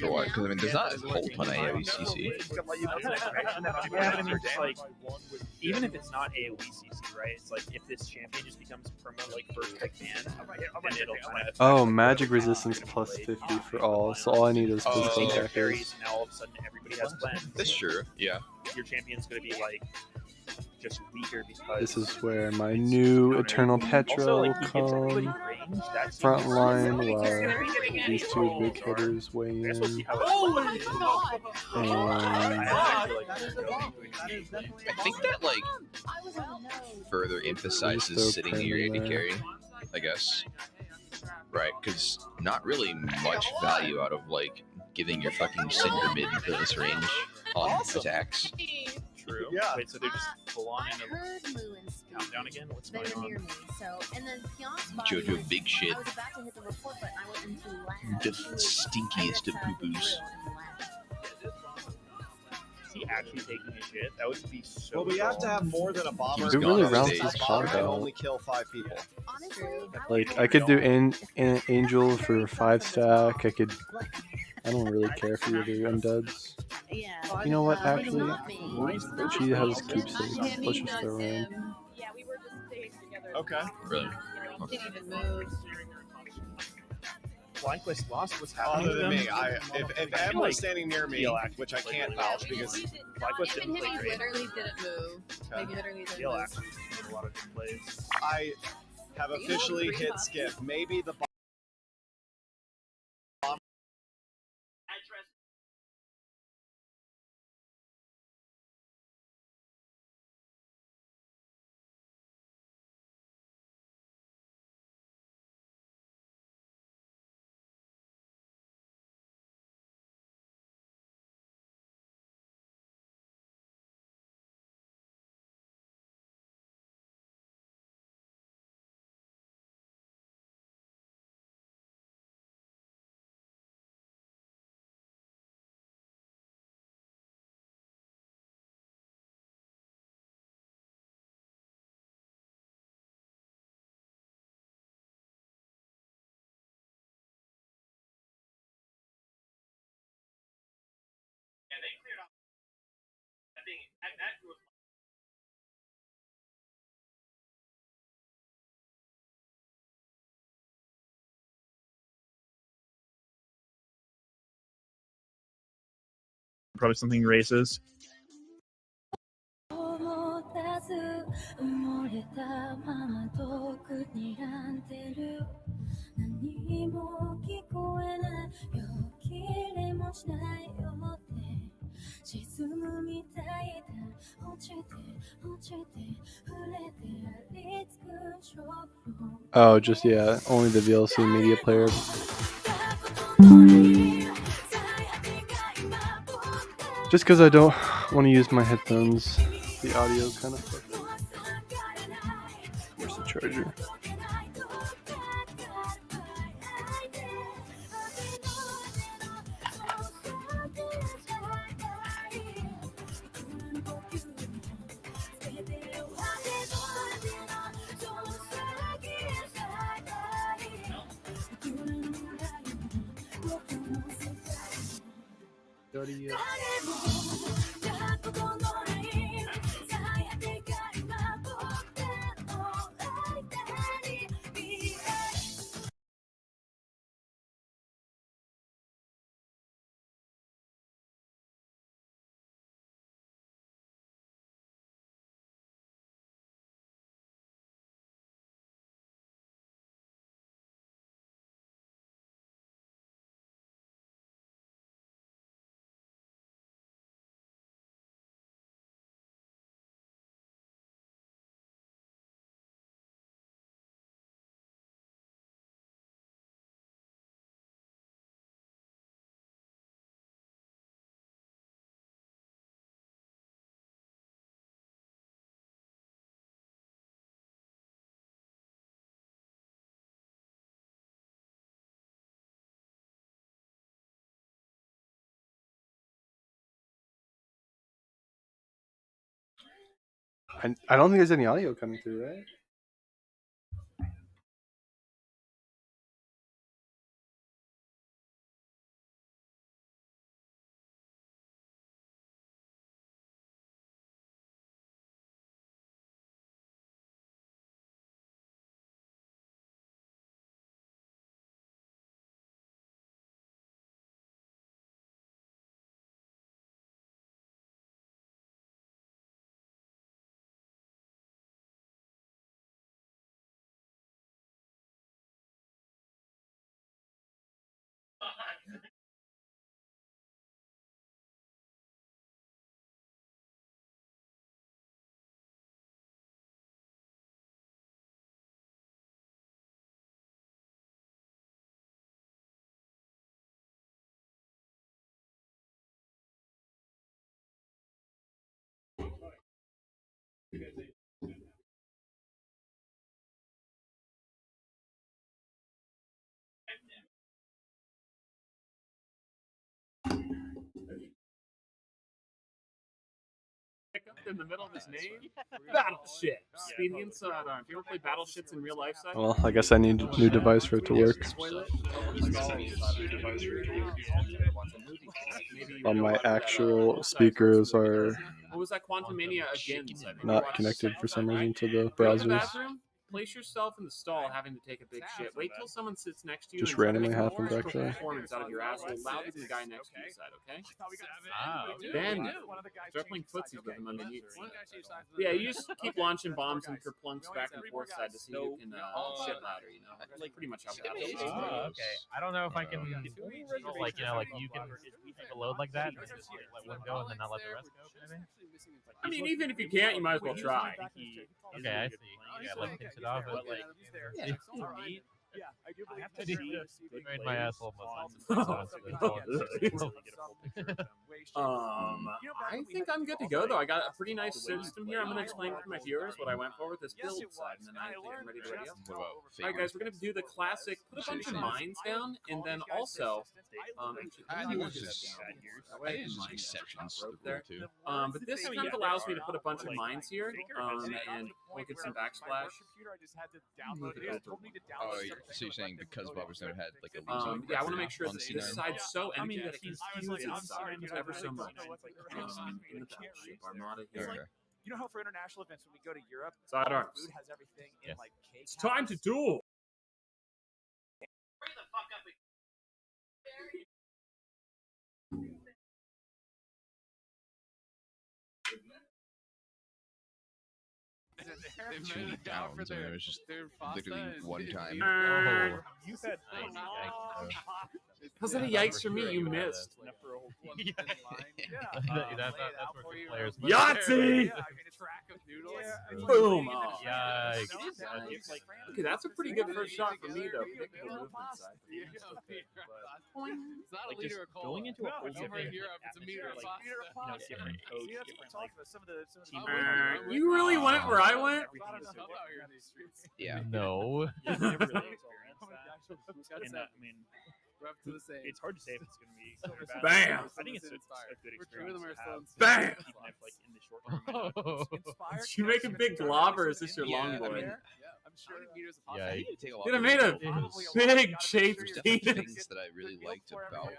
for what? Because I mean, there's not a whole ton of AoE CC.
Yeah, but I mean, just like, even if it's not AoE CC, right? It's like if this champion just becomes promo like first pick man, then it'll kind of.
Oh, magic resistance plus 50 for all, so all I need is physical
Their
attack.
fairies, and now all of a sudden everybody has cleanse.
That's true, yeah.
Your champion's gonna be like just weaker because
This is where my new Eternal Petra
also,
will
like, he gives everybody
come.
range. That's
Front line while these two big hitters weigh in.
That's supposed to see how
I think that, like, further emphasizes sitting near AD carry, I guess. Right, because not really much value out of, like, giving your fucking Cinder mid bonus range on attacks.
True.
Yeah.
Wait, so they're just full on in a
Heard Moo and Speed
countdown again? What's
that
going
are near
on?
me. So, and then Pion's body.
Jojo big shit.
I was about to hit the report button. I went into lab.
The
She was-
stinkiest of
I got
poo-poos.
real in lab.
Is he actually taking a shit? That would be so.
Well, we have to have more than a bomber.
It really
gone
rounds
stage.
his
A bomber can
combo.
only kill 5 people.
Honestly,
Like, I could do Angel for 5 stack, I don't really care for the other undeads.
yeah.
You know what,
They
actually?
want me.
She has keepsakes. Let's just throw her in.
Yeah, we were just staying together.
Okay.
Really?
He didn't even move.
Blind Quest lost. What's happening
Other
to
than
them?
me, if Em was standing near me, which I can't vouch because
Blind Quest
Him
didn't
and
play
he
great.
literally didn't move. Maybe literally didn't
He'll
move.
actually made a lot of good plays.
I have officially hit skip. Maybe the
Probably something racist.
Oh, just yeah, only the VLC media player. Just because I don't want to use my headphones, the audio kind of fucked up. Where's the charger? I don't think there's any audio coming through, right?
In the middle of his name, Battleship. Experience. If you ever play Battleships in real life,
Well, I guess I need a new device for it to work. All my actual speakers are
what was that Quantum Mania again?
not connected for some reason to the
Go to the
browsers.
bathroom. Place yourself in the stall, having to take a big shit. Wait till someone sits next to you.
Just
and try to
randomly
make a
happens,
more
actually.
Performance out of your asshole louder than the guy next to you side. Okay. Then start playing footsies with him underneath. Yeah, you just keep launching bombs and kerplunks back and forth side to see who can shit louder. You know, that's pretty much how bad it is.
Okay, I don't know if I can, like, you can make a load like that and just let one go and then not let the rest go.
I mean, even if you can't, you might as well try.
Okay, I see. Yeah, like pinch it off. But like,
yeah.
I have to train my asshole muscles.
I think I'm good to go though. I got a pretty nice system here. I'm going to explain to my viewers what I went for with this build side, and then I think I'm ready to ready up. All right, guys, we're going to do the classic. Put a bunch of mines down, and then also,
I think there's just exceptions there too.
But this kind of allows me to put a bunch of mines here, and look at some backsplash.
Oh, so you're saying because Bobber's never had like a
yeah, I want to make sure that this side's so empty that it confuses Eversoul so much. In the battleship Armada here.
Okay.
You know how for international events when we go to Europe,
Side
all
arms.
food has everything in like cake.
It's time to duel.
Too many pounds, and it was just literally one time.
You said
How's that a yikes for me? You missed.
That's what the players.
Yahtzee! Boom! Oh.
Yikes.
Okay, that's a pretty good first shot for me, though. Predictable movement side.
It's not a liter of cola.
Going into a whole
Over
different
in Europe, it's a meter of pasta.
different coach, different like
team.
You really went where I went?
Yeah.
No.
And I mean,
It's
hard to say if it's going to be good or bad.
Bam!
I think it's a good experience to have.
Bam!
Even if, like, in the short term.
Did you make a big glob, or is this your long boy?
I'm sure meters of
Yeah,
pasta.
You take a lot
Dude, I
of
made a
because
big shaped
there's definitely
penis.
things that I really liked about,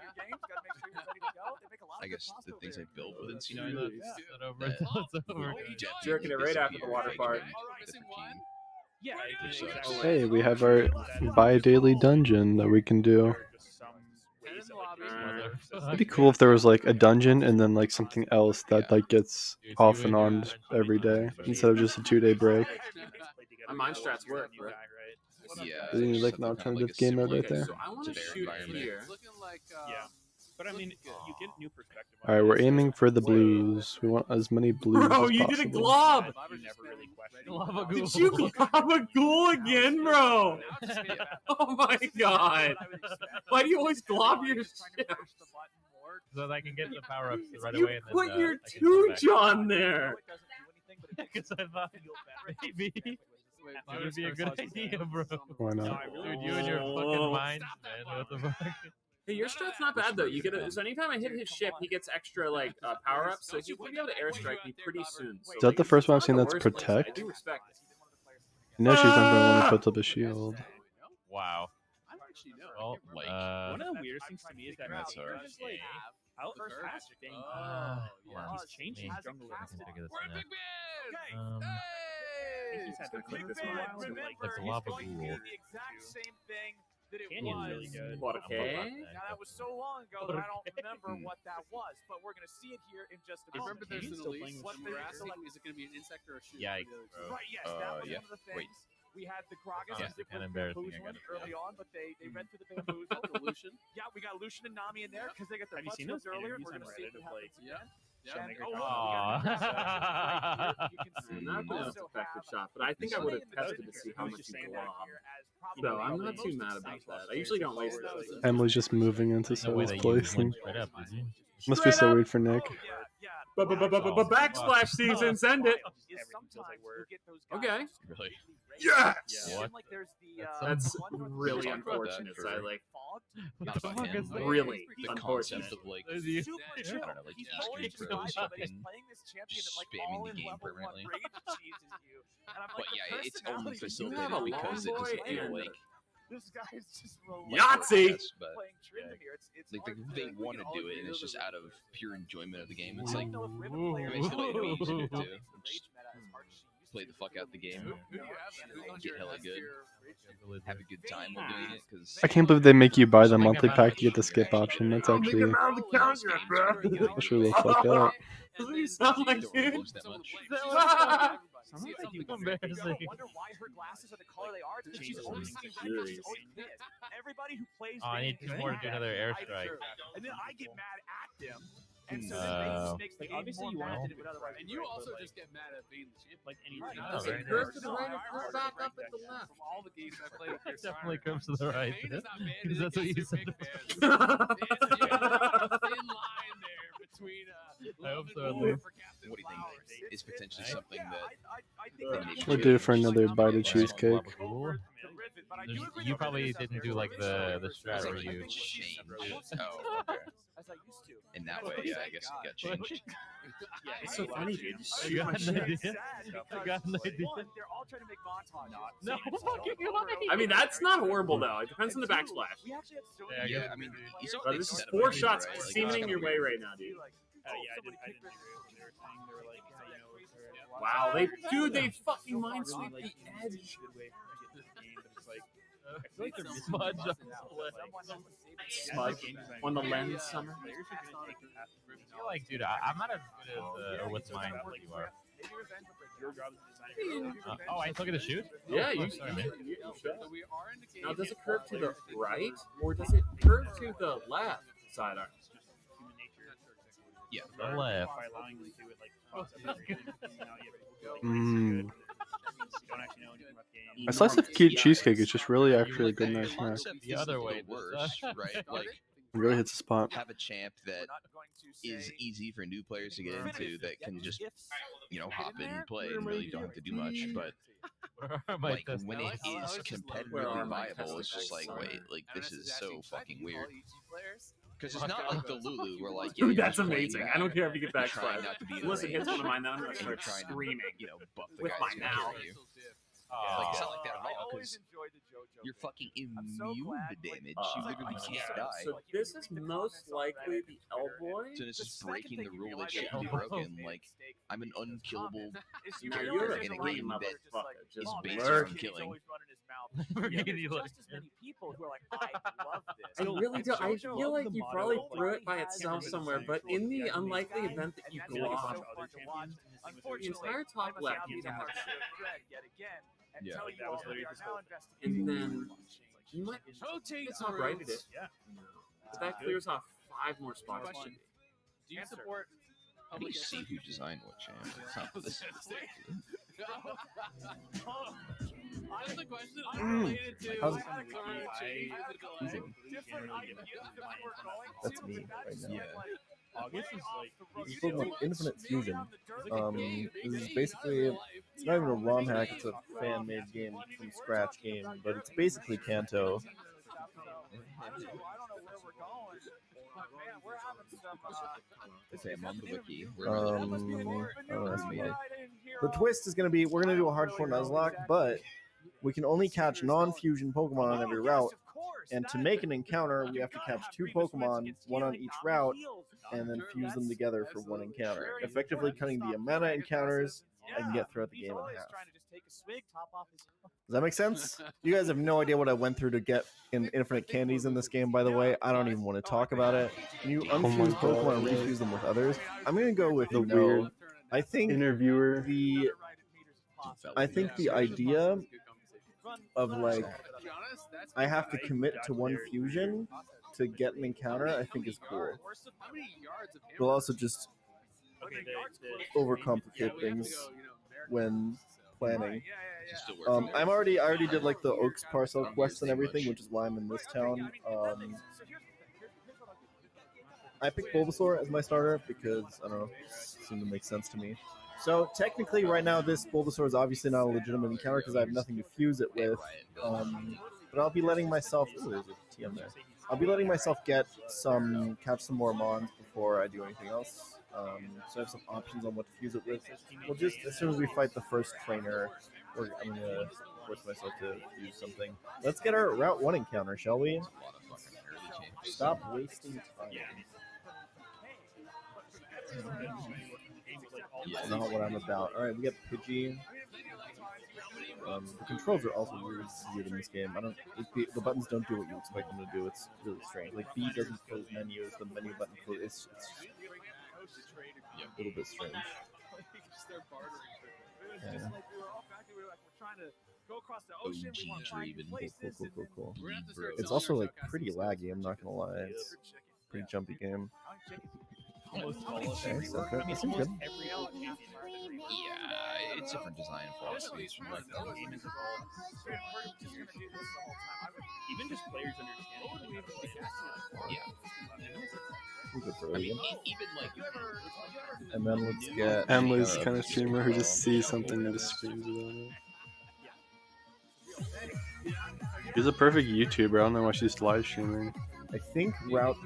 I guess, the things I built within C9
Jerking it right after the water park.
Yeah,
Hey, we have our bi-daily dungeon that we can do. It'd be cool if there was like a dungeon and then like something else that like gets off and on every day instead of just a 2-day break.
My mind strats work, bro.
Yeah.
Isn't it like an alternative game mode right there?
So I want to shoot here.
But I mean, you get new perspective.
All right, we're aiming for the blues. We want as many blues
Bro,
as
you
possible.
did a glob!
You never really question.
Did you glob a ghoul again, bro? Oh my god! Why do you always glob your shit?
So that I can get the power ups right
You
away. And
put
then,
your
I can go back.
Tujon there!
Because I thought maybe that would be a good idea, bro.
Why not?
Dude, you and your fucking minds, man. What the fuck?
Hey, your strat's not bad though. You get so anytime I hit his ship, he gets extra like power ups. So he's gonna be able to airstrike me pretty soon. So,
Is that the first one I've seen
not
that's
the worst place. I
protect?
do respect it.
I know she's not the one who puts up a shield.
Wow. Well,
Like,
One of the weirdest things to me is that
That's
Mateo
hard.
just like out first pass thing.
wow.
He's changing his jungle.
I can figure this
We're a
one
big
out.
man!
I think he's had to click this one out to like
Like the lava ghoul.
Canyon's really good.
What, okay?
Now,
that was so long ago that I don't remember what that was, but we're gonna see it here in just a
I
moment.
remember there's an
still
elite.
playing with
What we're
Shooter.
asking is it going to be an insect or a shoot?
Yikes, bro.
Right, yes, that was
yeah.
one of the
Wait.
things. We had the Gragas
Yeah,
and Zipper
kinda embarrassing, I
Bamboozling
gotta
early on, but they read through the Bamboozle.
Lucian.
Yeah, we got Lucian and Nami in there because they got their
Have you
butts
seen
whipped
those
earlier.
interviews
We're
on
gonna see
Reddit
if it
of like
happens again.
Showmaker
And,
talking
Aw.
right here, you can see
Not
we
the most
also
effective
have
shot, but I think I would have tested to see how much you glob. So I'm not too mad about that. I usually don't waste those.
Emily's just moving into
No way
Soul's
that you
place.
went straight up, did you?
Must be so weird for Nick.
Backsplash season, send it. Okay.
really?
Yes.
What?
That's
Talk
really
about that
unfortunate.
for-
I like
Not about him, but
really
the
unfortunate.
concept of like, I
You-
don't know, like Eastern bros fucking just spamming the game permanently. But yeah, it's only facilitated
have a
because it
long
doesn't
boy
feel
and-
like
This guy is just
Yahtzee!
but
playing Trinity here. It's
like
hard
they
to-
want to do it, and it's just out of pure enjoyment of the game. It's
I
like,
don't know if Ribbon
Ooh.
players
I mean, it's the way it'd be easier to
know
do.
the rage meta as hard as she used
Play
to
the fuck out the game,
Who do you have then? Who's on
get
your
hella
S
good,
tier rage?
have a good time while doing it. Because
I can't believe they make you buy the monthly pack to get the skip option. That's
I'll make
actually
him out of the counter, bro.
that's really fucked up.
Doesn't he sound like
don't
dude?
lose that much.
Something
I
embarrassing.
wonder why her glasses are the color they are. It's because she's
Jesus,
always
I'm
she's
curious.
always pissed. Everybody who plays
Oh, I need
Vegas
two more to do
is
another
mad.
airstrike.
And then I get mad at them. And so
Oh.
then makes the
Like,
game
obviously
more
you
mad
wanted
than it would otherwise
And
be,
you
right?
also
But,
just get mad at being the champion.
like any
Right.
Oh, very
Curve
nice.
to the right or curve back up at the left.
From all the games I played with your
Definitely comes to the right.
Bane is not banned,
Because that's what you said.
Big fans. It's a thin line there between
I hope so, at
love and war
least.
for Captain
What do you think?
Flowers.
It's potentially
Right?
something
yeah,
that
I think
they
that
maybe
We'll
should
do it for
change.
another bite of
Yeah,
cheesecake.
lava ghoul. You probably didn't do like the strat where you.
Change. Oh, okay.
as I used to.
In that way, yeah, I guess it got changed.
Yeah,
It's so funny, dude. You
I
shoot
got
my
an
shit.
idea.
sad
I got an
because,
idea.
one, they're all trying to make montages.
No fucking way.
I mean, that's not horrible though. It depends on the backsplash.
We actually had so
Yeah, I
many
guess
Yeah, I mean, he's
But
already
this is
set up
4
a game,
shots
right? Like,
seeming
it's
your
kinda
way
weird.
right now, dude.
didn't agree with what they were saying. They were like,
Wow, they fucking mind sweep the edge.
I feel like they're
Smudge on
Smudge on the lens, Summer.
I feel like, dude, I'm not as good as or with mine like you are. Oh, I still get to shoot?
Yeah,
Oh,
you
sorry, man.
should. Now, does it curve to the right or does it curve to the left sidearm?
Yeah,
the left.
A slice of cute cheesecake is just really actually a good nice snack.
Concept
The other way,
the worst, right? Like,
It really hits the spot.
have a champ that is easy for new players to get into that can just, hop in and play and really don't have to do much. But like when it is competitively viable, it's just like, wait, like this is so fucking weird. Because it's not like the Lulu where like,
Dude, that's amazing. I don't care if you get back
trying
five.
not to be in
Listen,
range,
here's one of mine that I'm gonna
and
start
you're trying to,
screaming.
buff the
with
guys
my
who
mouth.
carry you. Like, it's not like that at all, because you're fucking immune to damage. You literally can't die.
So this is most likely the L-boy.
So this is breaking the rule that shouldn't be broken. Like, I'm an unkillable
Now you're
character
a
in a
great
game that
motherfucker.
is based
lurk.
on killing.
Just as many people who are like, I love this.
I really do. I feel like you probably threw it by itself somewhere, but in the unlikely event that you glob, the entire top left needs a heart.
Yeah.
And then you might it's not right at it. But that clears off 5 more spots.
Do you support?
How do you see who designed what champ? It's not this.
That's the question unrelated to
How's-
current change.
That's me right now.
Yeah.
August is like
This is Pokemon Infinite Fusion. This is basically, it's not even a ROM hack, it's a fan-made game from scratch game, but it's basically Kanto.
Okay, I'm on the wiki.
The twist is going to be, we're going to do a hardcore Nuzlocke, but we can only catch non-fusion Pokemon on every route, and to make an encounter, we have to catch 2 Pokemon, one on each route, and then fuse them together for one encounter, effectively cutting the amount of encounters I can get throughout the game in half. Does that make sense? You guys have no idea what I went through to get infinite candies in this game, by the way. I don't even want to talk about it. Can you unfuse Pokemon and refuse them with others? I'm going to go with
The
no.
weird
I think
interviewer.
the idea of like I have to commit to one fusion to get an encounter, I think is cool. We'll also just overcomplicate things when planning. I already did like the Oaks parcel quest and everything, which is why I'm in this town. I picked Bulbasaur as my starter because I don't know, it seemed to make sense to me. So technically, right now, this Bulbasaur is obviously not a legitimate encounter because I have nothing to fuse it with. But I'll be letting myself. Ooh, there's a TM there. I'll be letting myself catch some more Mons before I do anything else. So I have some options on what to fuse it with. Well, just as soon as we fight the first trainer, I'm gonna force myself to fuse something. Let's get our Route 1 encounter, shall we? Stop wasting time. Not what I'm about. Alright, we got Pidgey. The controls are also really weird in this game. The buttons don't do what you expect them to do. It's really strange. Like B doesn't close menus, the menu button closes. It's a little bit strange. Yeah. Cool. It's also like pretty laggy, I'm not gonna lie. It's a pretty jumpy game. Okay, so okay. That seems good.
Yeah, it's different design philosophies from like that.
even just players understanding.
Yeah.
Good for
I mean,
Liam.
even like,
And then let's get
Emily's the kind of streamer who just sees something and just screams about it. She's a perfect YouTuber. I don't know why she's live streaming.
I think route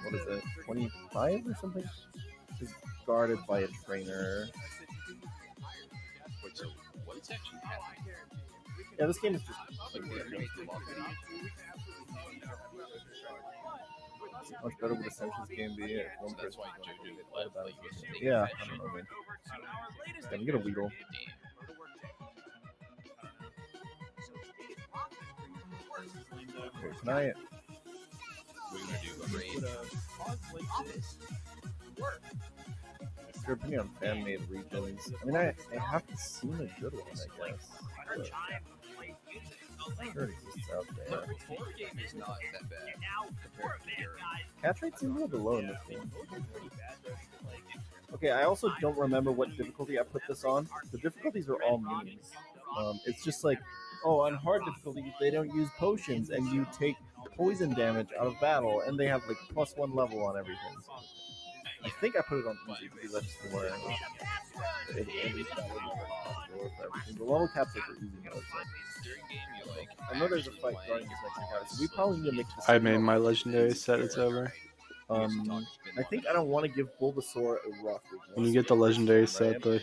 what is it, 25 or something? Is guarded by a trainer.
wait, so what's actually happening?
Yeah, this game is just Much better would Ascension's game be if one
So that's
person
why
was
JoJo
doing
left,
that?
like, was thinking
Yeah,
that
I don't know, man.
shit.
Let me get a Weedle. Okay, can I?
What are you gonna do? A raid?
What's your opinion on fan-made regions? I mean, I haven't seen a good one, I guess. But I'm sure it exists out there.
The core game is not that bad compared to your.
Catch rate seems a little bit low in this game. Okay, I also don't remember what difficulty I put this on. The difficulties are all memes. It's just like, oh, on hard difficulty, they don't use potions, and you take poison damage out of battle, and they have like +1 level on everything. I think I put it on easy because that's where the level caps like are easy mode. So. I know there's a fight starting this next encounter, so we probably need to make this.
I made my legendary set. It's over.
I think I don't want to give Bulbasaur a rock weakness.
When you get the legendary set, the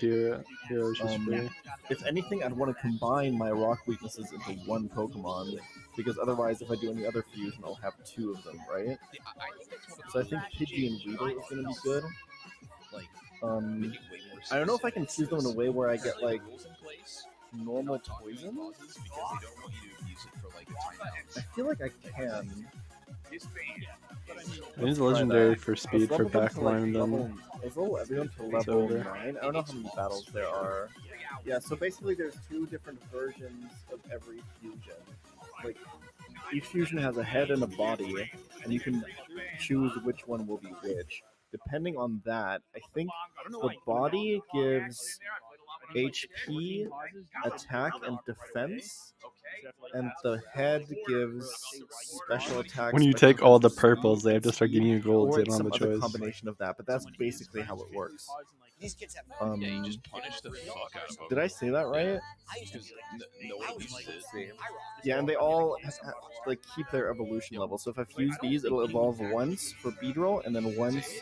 hero's just free.
If anything, I'd want to combine my rock weaknesses into one Pokemon, because otherwise, if I do any other fusion, I'll have 2 of them, right? So I think Pidgey and Weedle is going to be good. I don't know if I can fuse them in a way where I get like normal poison. I feel like I can.
It is legendary for speed for backline then.
Let's level everyone to level 9. I don't know how many battles there are. Yeah, so basically there's 2 different versions of every fusion. Like, each fusion has a head and a body, and you can choose which one will be which. Depending on that, I think the body gives HP, attack, and defense, and the head gives special attack.
When you take all the purples, they have to start giving you golds. They don't have a
Some other
choice.
combination of that, but that's basically how it works.
Yeah, you just punish the fuck out of them.
Did I say that right?
No one uses it.
Yeah, and they all like keep their evolution level. So if I fuse these, it'll evolve once for Beedrill, and then once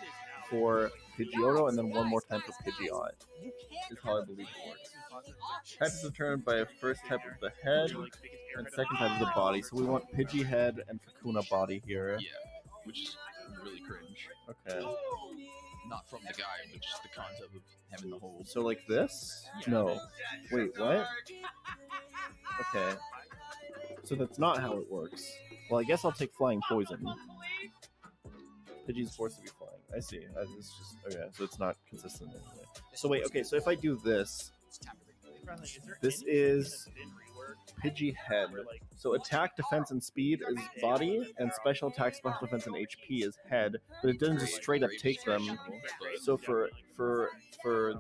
for Pidgeotto, and then one more time for Pidgeot. Is how I believe it works. Type is determined by a first type of the head, and second type of the body. So we want Pidgey head and Kakuna body here.
Yeah, which is really cringe.
Okay.
Not from the guy, but just the concept of having the whole.
So like this? No. Wait, what? Okay. So that's not how it works. Well, I guess I'll take Flying Poison. Pidgey's forced to be flying. I see. It's just okay. So it's not consistent anyway. So wait. Okay. So if I do this, this is Pidgey head. So attack, defense, and speed is body, and special attack, special defense, and HP is head. But it doesn't just straight up take them. So for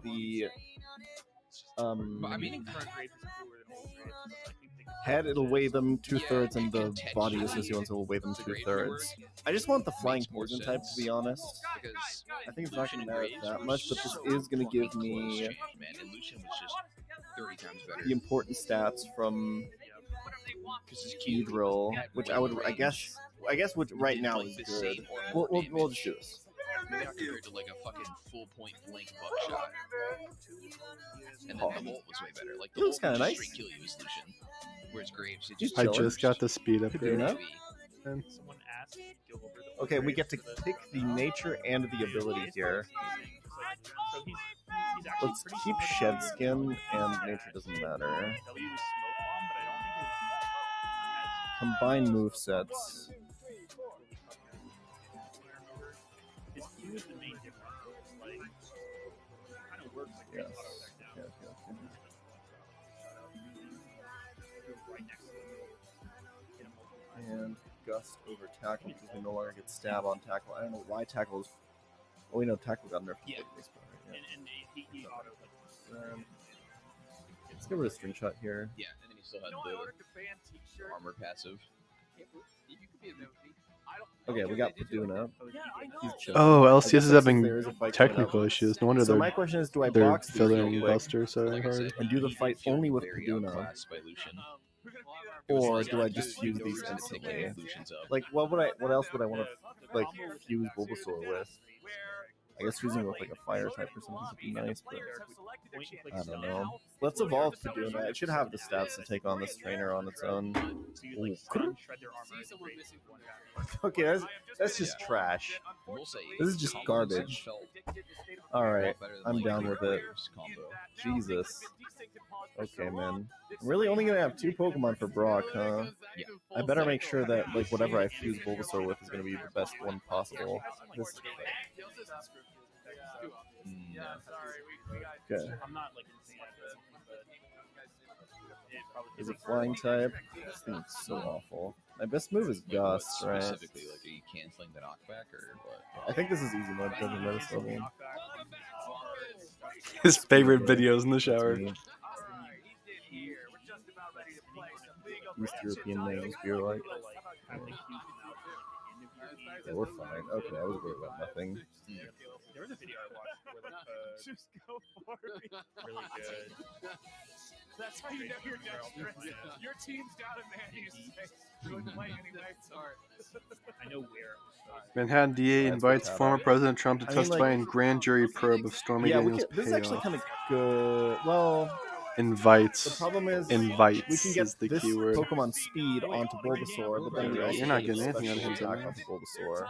the head, it'll weigh them 2/3, and the body associated ones will weigh them 2/3. I just want the flying poison type, to be honest. I think it's not going to matter that much, but this is going to give me the important stats from Beedrill, which I guess which right now is good. We'll just do this.
Maybe not compared to like a fucking full point blank buckshot. And then the Volt was way better. Like the
It looks
Volt
kinda
would
nice.
straight kill you with solution. Whereas Graves, it just
I just got the speed upgrade.
Kakuna?
And
Okay, we get to pick the nature and the ability here. Let's keep Shed Skin, and nature doesn't matter. Combine movesets. Yes. And Gust over Tackle because we no longer get Stab on Tackle. I don't know why Tackle is. Oh, we know Tackle got nerfed. Yeah. Let's get rid of String Shot here.
Yeah, and then he still had the armor passive.
Okay, we got Paduna. He's chilling.
Oh,
I
LCS
guess
is
that's
having
there is a fight
technical
going on.
issues. No wonder
So my question is, do I
they're
box these real
filling
quick
Buster so hard.
and do the fight only with Paduna,
By Lucian.
or do I just fuse these instantly? Like, what else would I want to like fuse Bulbasaur with? I guess fusing with like a fire type or something would be nice, but
point and click
I don't
stuff.
know. Let's evolve Kaduna. It should have the stats to take on this trainer on its own.
So you like stun, shred their armor, and break one back.
Okay, that's just trash. This is just garbage. Alright, I'm down with it. Jesus. Okay, man. I'm really only gonna have 2 Pokemon for Brock, huh? I better make sure that like whatever I fuse Bulbasaur with is gonna be the best one possible. This okay.
I'm not like insane at this, but it probably
Is it flying type? This thing is so awful. My best move is Gust, right?
Specifically, like, are you canceling the knockback or what?
I think this is easy mode, doesn't matter this level.
His favorite videos in the shower.
East European names, feel like. Yeah, we're fine. Okay, I was worried about nothing.
There was a video I watched where just go for it. Really good.
That's how you know you're desperate. Your team's down a man. You say, "Good play anyway." Sorry.
I know where.
Manhattan DA invites former President Trump to testify in grand jury probe of Stormy Daniels'
this is actually
payoff.
kind of good. Well,
Invites.
the problem is
Invites
we can get
is the
this
keyword.
Pokemon speed onto Bulbasaur, but then we also
You're not
get
getting
a
anything out of him
special attack
tonight.
onto Bulbasaur.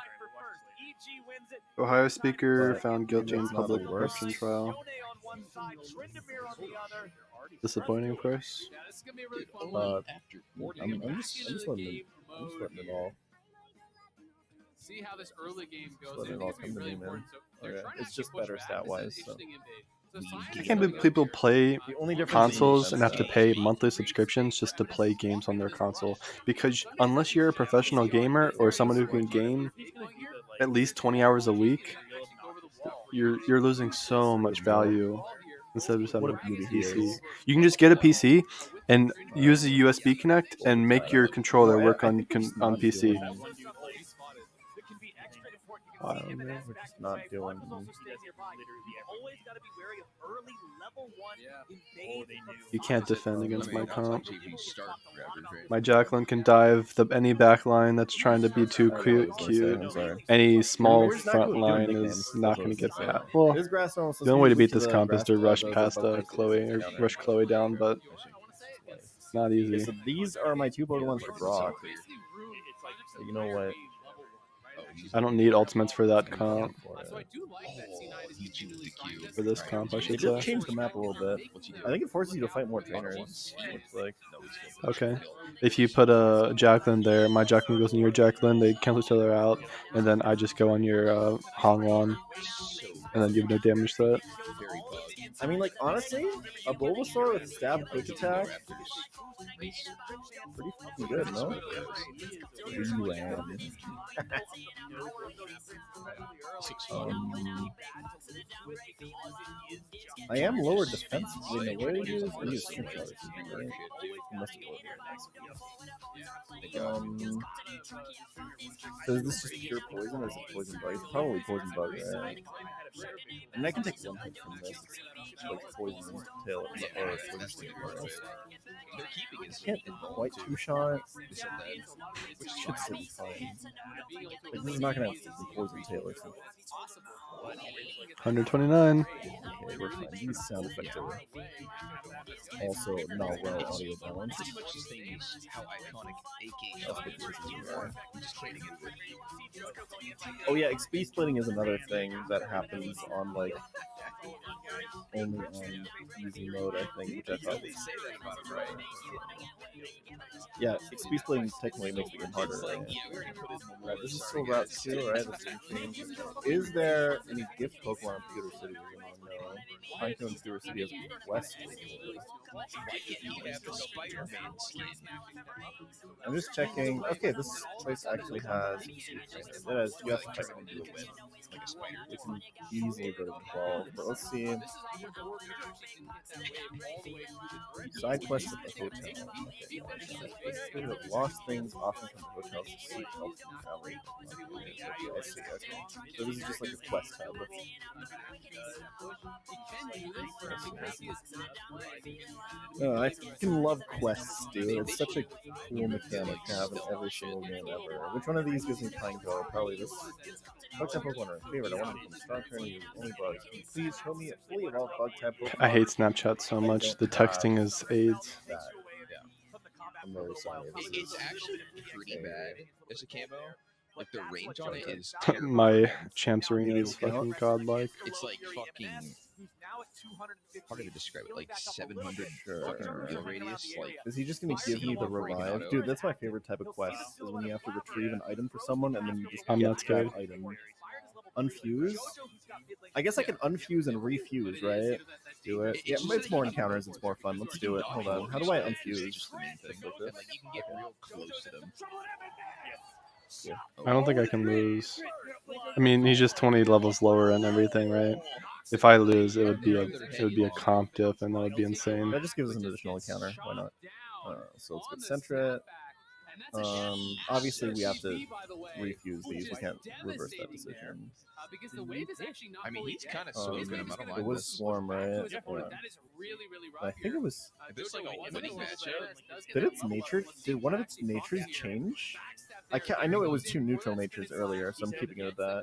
Ohio Speaker
But
found guilty in
it's not
public
the worst.
corruption trial. Disappointing, of course.
I'm just letting it all.
See how this early game goes.
Let it all come to me, man. Okay. It's just better stat-wise. So.
I can't believe people play
The only difference
consoles
is
and have to pay monthly subscriptions just to play games on their console. Because unless you're a professional gamer or someone who can game at least 20 hours a week, you're losing so much value instead of just having a PC. You can just get a PC and use a USB connect and make your controller work on PC.
We're just not doing.
You can't defend against my comp. My Jacqueline can dive any back line that's trying to be too cute. Any small front line is not going to get that. Well, the only way to beat this comp is to rush past Chloe or rush Chloe down, but it's not
Okay,
easy.
so these are my 2 Pokemon for Brock. So you know what?
I don't need ultimates for that comp.
For
For this comp, I
It
should
did
say.
change the map a little bit. I think it forces you to fight more trainers. Looks like.
Okay. If you put a Jacqueline there, my Jacqueline goes in your Jacqueline, they cancel each other out, and then I just go on your Hongwon, and then you have no damage to it.
I mean, like, honestly, a Bulbasaur with stab quick attack, pretty fucking good, no? I am lower defensively. No, where do you use String Shot? Right? You must have so is this just pure poison or is it poison bug? It's probably poison bug, right? And I can take 1 hit from this. It's like poison tail or poison sting. Can't quite 2-shot, which should still be fine. Like, this is not gonna have poison tail or something.
129.
Okay, we're fine. These sound effects are also not well audio balanced. Oh yeah, XP splitting is another thing that happens on like only on easy mode, I think, which I thought they say that about it, right? Yeah, XP splitting technically makes the game harder, right? Right, this is still Route 2, right? That's change. Is there any gift Pokemon in Pewter City? No. Pinecone Pewter City has a quest. I'm just checking. Okay, this place actually has. It has. You have to check on it. Like a spider. We can easily go to 12, but let's see. Side quest at the hotel. Okay, lost things often come to hotels to seek help from family. I see. Okay. So this is just like a quest hub. Oh, I fucking love quests, dude. It's such a cool mechanic to have in every single game ever. Which one of these gives me Pineco? Probably this. Bug type Pokemon are my favorite. I want to become a strong trainer using only bugs. Can you please show me a fully evolved bug type Pokemon?
I hate Snapchat so much. The texting is AIDS.
That. I'm very sorry.
It's actually pretty bad as a camo. Like the range on it is
My Champs Arena is fucking godlike.
It's like fucking. How do I describe it? Like 700 fucking wheel radius. Like,
is he just gonna give me the revive? Dude, that's my favorite type of quest. Is when you have to retrieve an item for someone and then you just
I'm
get
not scared.
that item. Unfuse? I guess I can unfuse and refuse, right? Do it. Yeah, it's more encounters. It's more fun. Let's do it. Hold on. How do I unfuse? Just the main thing. Like this.
like you can get real close to them.
Yeah.
I don't think I can lose. I mean, he's just 20 levels lower and everything, right? If I lose, it would be a comp diff, and that would be insane.
That just gives us an additional encounter. Why not? So let's get Sentra. Obviously, we have to refuse these. We can't reverse that decision.
Because the wave is actually not
I mean, he's kind of
Um,
soaking him. I don't
it
mind
was
this.
Swarm, right?
That
Yeah.
is really, really rough
I think it was.
If there's like a winning matchup,
Did its nature? Did one of its natures change? I know it was two neutral natures earlier, so I'm keeping it at that.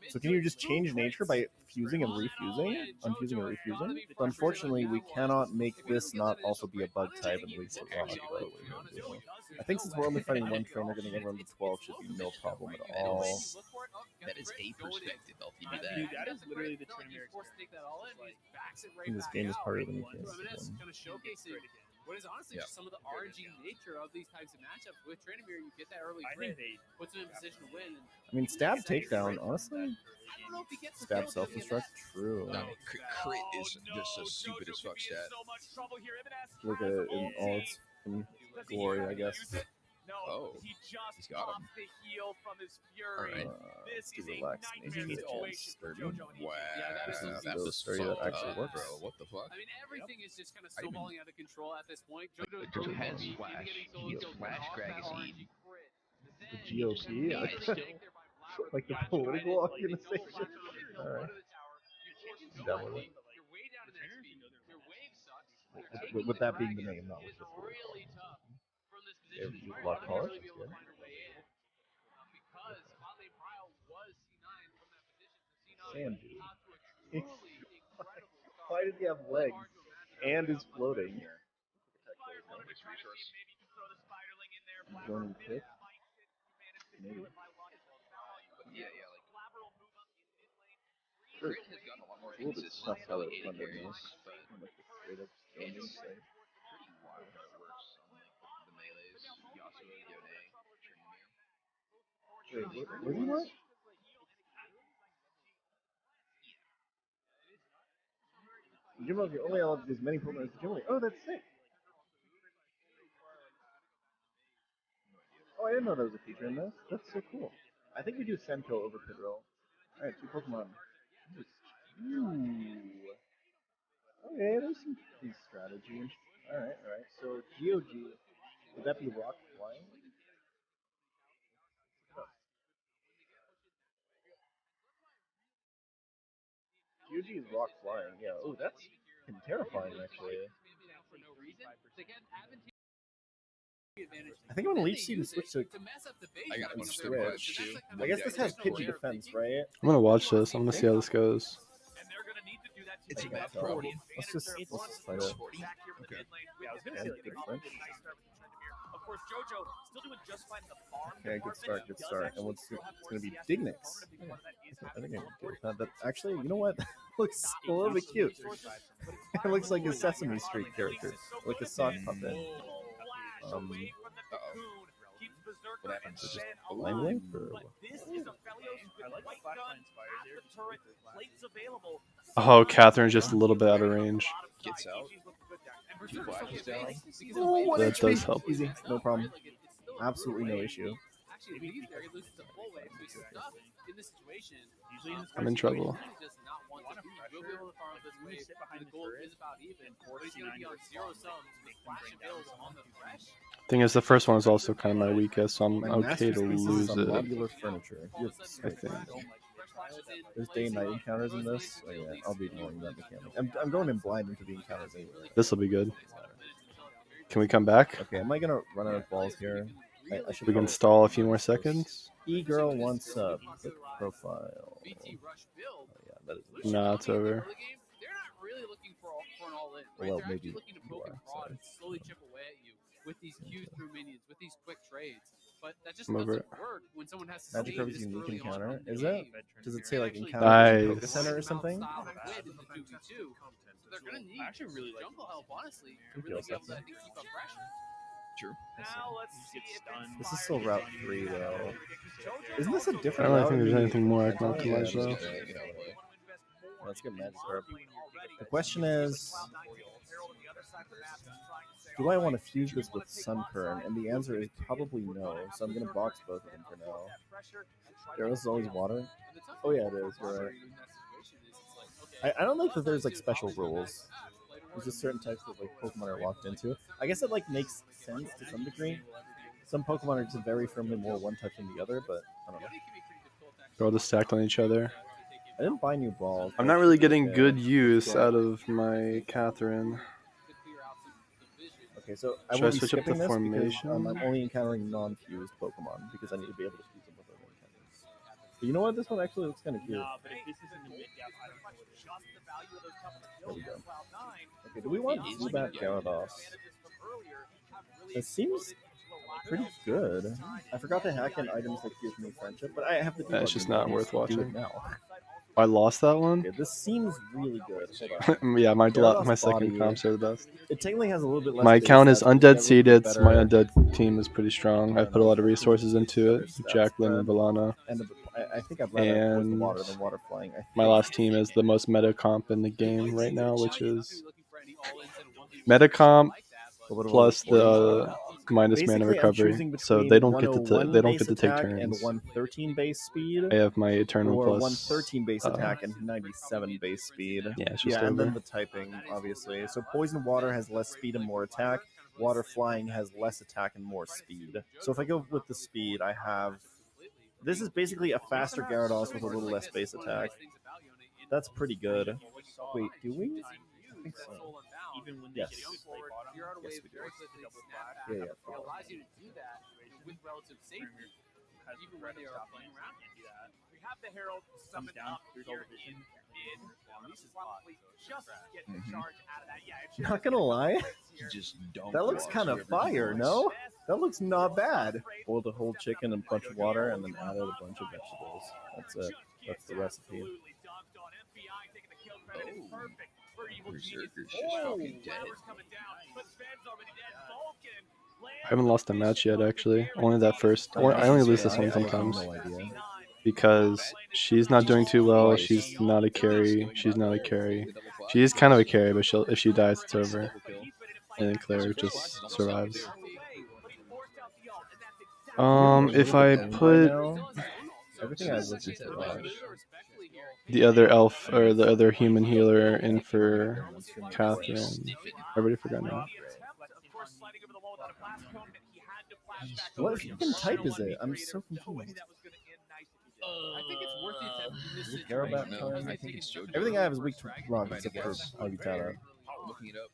So can you just change nature by fusing and refusing? Unfusing and refusing? But unfortunately, we cannot make this not also be a bug type and lead to rock. I think since we're only fighting one trainer, getting everyone to 12 should be no problem at all.
that is a perspective. I'll give you
Dude,
that.
that is literally the trainer.
This game is harder than you think.
Kind of showcasing what is honestly just some of the RNG nature of these types of matchups. With Trainermere, you get that early crit, puts him in position to win.
I mean, stab takedown, honestly.
I don't know if he gets the
Stab
kill
self
doing
destruct, true.
No, crit is just a stupid as fuck stat.
Look at it in all its glory, I guess.
Oh, he's got him. Alright.
Let's do relax nature against sturdy.
Wow,
This is
that
the
was
sturdy that
fucked
actually
up,
works.
bro. What the fuck?
I mean, everything is just kind of
I even-
snowballing out of control at this point.
Jojo has flash. He has flash magazine.
The GOP? Like the political organization? Alright. That one. With that being the name, not with the Blood College? Yeah. Sanji. Why does he have legs and is floating? Joining pick? Maybe.
Crit has gotten a lot more
Cool, but
consistent
that's how it
AD
funded
carries,
this.
but
Like the straight up standing
it's
thing.
pretty wild how it works on like the melees, Yasuo, Yone, Trinity.
Wait, what do you want? Gym of you're only allowed to use many Pokemon as a gym leader. Oh, that's sick. Oh, I didn't know there was a feature in this. That's so cool. I think we do Senko over Pidroll. Alright, 2 Pokemon. Ooh. Okay, there's some decent strategy. Alright. So, GOG, would that be Rock Flying? GOG is Rock Flying, yeah. Oh, that's terrifying, actually. I think I'm gonna Leech Seed and switch to
I got one
Switch. I guess this has Pidgey defense, right?
I'm gonna watch this. I'm gonna see how this goes.
It's a
I
bad
think so.
problem.
Let's just fight it.
Okay.
Yeah, good French. Okay, good start. And it's gonna be Dignix. I think I can deal with that. That actually, you know what? That looks a little bit cute. It looks like a Sesame Street character, like a sock puppet.
What happened to just
Langley? Or what?
Oh, Catherine's just a little bit out of range.
gets out? Two flashes down.
Oh,
That does help.
Easy, no problem. Absolutely no issue.
I'm in trouble. Thing is, the first one is also kind of my weakest, so I'm
My
okay to
masterpiece
lose
is
it.
on modular furniture. You have
I
straight
think.
There's day and night encounters in this. Oh yeah, I'll be ignoring that mechanic. I'm going in blind into the encounters anyway.
This will be good. Can we come back?
Okay, am I gonna run out of balls here? I should.
We can stall a few more seconds.
E-girl wants sub. Click profile. Oh, yeah, that is.
Nah, it's over.
They're not really looking for an all-in, right?
Well,
They're
maybe
actually looking to poke and prod and slowly chip away at you with these Qs through minions, with these quick trades. But that just doesn't work when someone has to
Magic
stay
Herbert's
this
unique
early
encounter.
on in the
Is it?
game.
Does it say like
Actually,
encounter in
Nice.
Poke Center or something?
Style of win in the 2v2. So they're gonna need jungle help, honestly, to really be able to keep up pressure.
True.
This is still Route 3 though. Isn't this a
I
different
don't really
route?
think there's
in
anything more I can
Magic?
optimize
Yeah,
though.
yeah, whatever. Let's get Magic Herb. The question is, do I want to fuse this with Sunkern? And the answer is probably no. So I'm gonna box both of them for now. Gyarados is always water. Oh yeah, it is. You're right. I don't like that there's like special rules. There's just certain types of like Pokemon are locked into. I guess it like makes sense to some degree. Some Pokemon are just very firmly more one touch than the other, but I don't know.
They're all just stacked on each other.
I didn't buy new balls.
I'm not really getting good use out of my Catherine.
Okay, so
Should I
will be
switch up the
skipping this
formation?
Because, I'm only encountering non-fused Pokemon because I need to be able to fuse them with other encounters. But you know what? This one actually looks kind of cute. There we go. Okay, do we want Zubat Gyarados? It seems pretty good. I forgot to hack in items that give me friendship, but I have to do
It's just not worth
do it
watching.
now.
I lost that one?
Okay, this seems really good. Hold on.
Yeah, my
Gyarados
second
body,
comps are the best.
It technically has a little bit less.
My
base
account is
stats, but
undead
that would be
seeded.
better.
My undead team is pretty strong. I put a lot of resources into it. Jacqueline and Valana.
And I think I'd rather poison
And
water than water flying.
my last team is the most meta comp in the game right now, which is meta comp plus the minus mana
Basically, I'm
recovery.
choosing
So
between
they don't get to
101
they don't
base
get to take
attack
turns.
and 113 base speed.
I have my Eternal
or
plus
113 base attack and 97 base speed.
Yeah, it's just
and
over.
then the typing, obviously. So poison water has less speed and more attack. Water flying has less attack and more speed. So if I go with the speed, I have. This is basically a faster Gyarados with a little less base attack. That's pretty good. Wait, do we? I think so. Yes. Yes, we do. Yeah, yeah.
Allows you to do that with relative safety, even when they are playing around.
We have the Herald summoned up here in mid. Probably just get the charge out of that. Yeah,
Not gonna lie,
Just don't.
that looks kind of fire, no? That looks not bad. Boiled a whole chicken and a bunch of water and then added a bunch of vegetables. That's it. That's the recipe.
Berserker's just fucking dead.
I haven't lost a match yet, actually. Only that first. I only lose this one sometimes.
No idea.
Because she's not doing too well. She's not a carry. She's not a carry. She is kind of a carry, but if she dies, it's over. And then Claire just survives. If I put
Everything I looked into
the other elf or the other human healer in for Catherine, I already forgot now.
What fucking type is it? I'm so confused.
I think it's worth the attempt in this situation.
Garrobat
No,
time?
I think it's JoJo.
Everything I have is weak to rock except for Agitana.
Looking it up.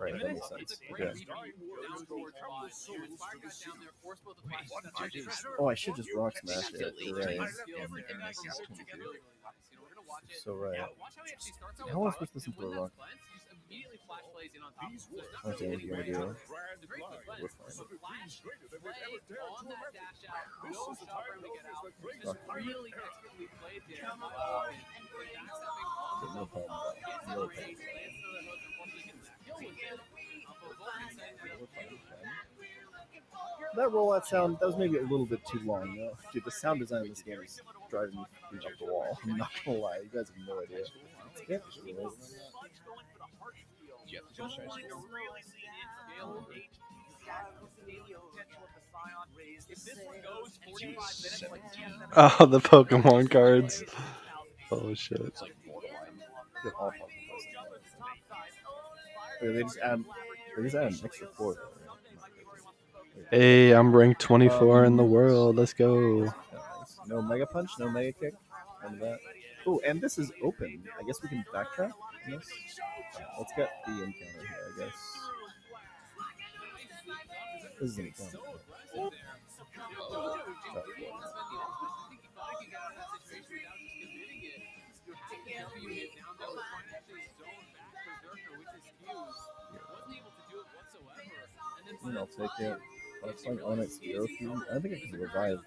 Right, that makes sense. Okay. Oh, I should just rock smash it. You're right. So right. How am I supposed to listen to a rock? Okay, what are you gonna do? We're fine. No problem. No problem. That rollout sound, that was maybe a little bit too long, though. Dude, the sound design of this game is driving me up the wall. I'm not gonna lie, you guys have no idea.
Oh, the Pokemon cards. Oh shit.
They just add He's at an extra 4.
Hey, I'm ranked 24 in the world. Let's go.
No Mega Punch, no Mega Kick. None of that. Oh, and this is open. I guess we can backtrack on this. Let's get the encounter here, I guess. This is an encounter. I'll take it. Looks like on its zero feed. I think I can revive.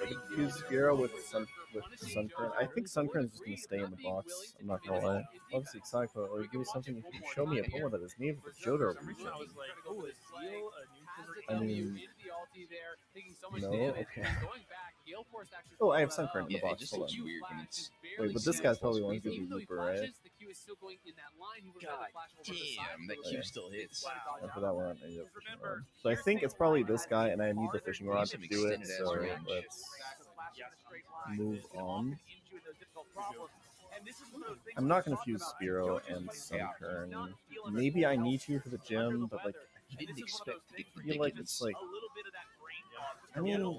I can fuse Spiro with Sunkern. I think Sunkern's just gonna stay in the box. I'm not gonna lie. Obviously, Psycho, or give me something if you can show me a Pokemon that is named with Jotaro. I mean, no, okay. Oh, I have Sunkern in the box. Hold on. Wait, but this guy's probably one to be Looper, right?
God damn, that Q still hits.
After that one, I need a fishing rod. So I think it's probably this guy, and I need the fishing rod to do it. So let's move on. I'm not gonna fuse Spiro and Sunkern. Maybe I need to for the gym, but like
I didn't expect it.
I feel like it's like. I mean,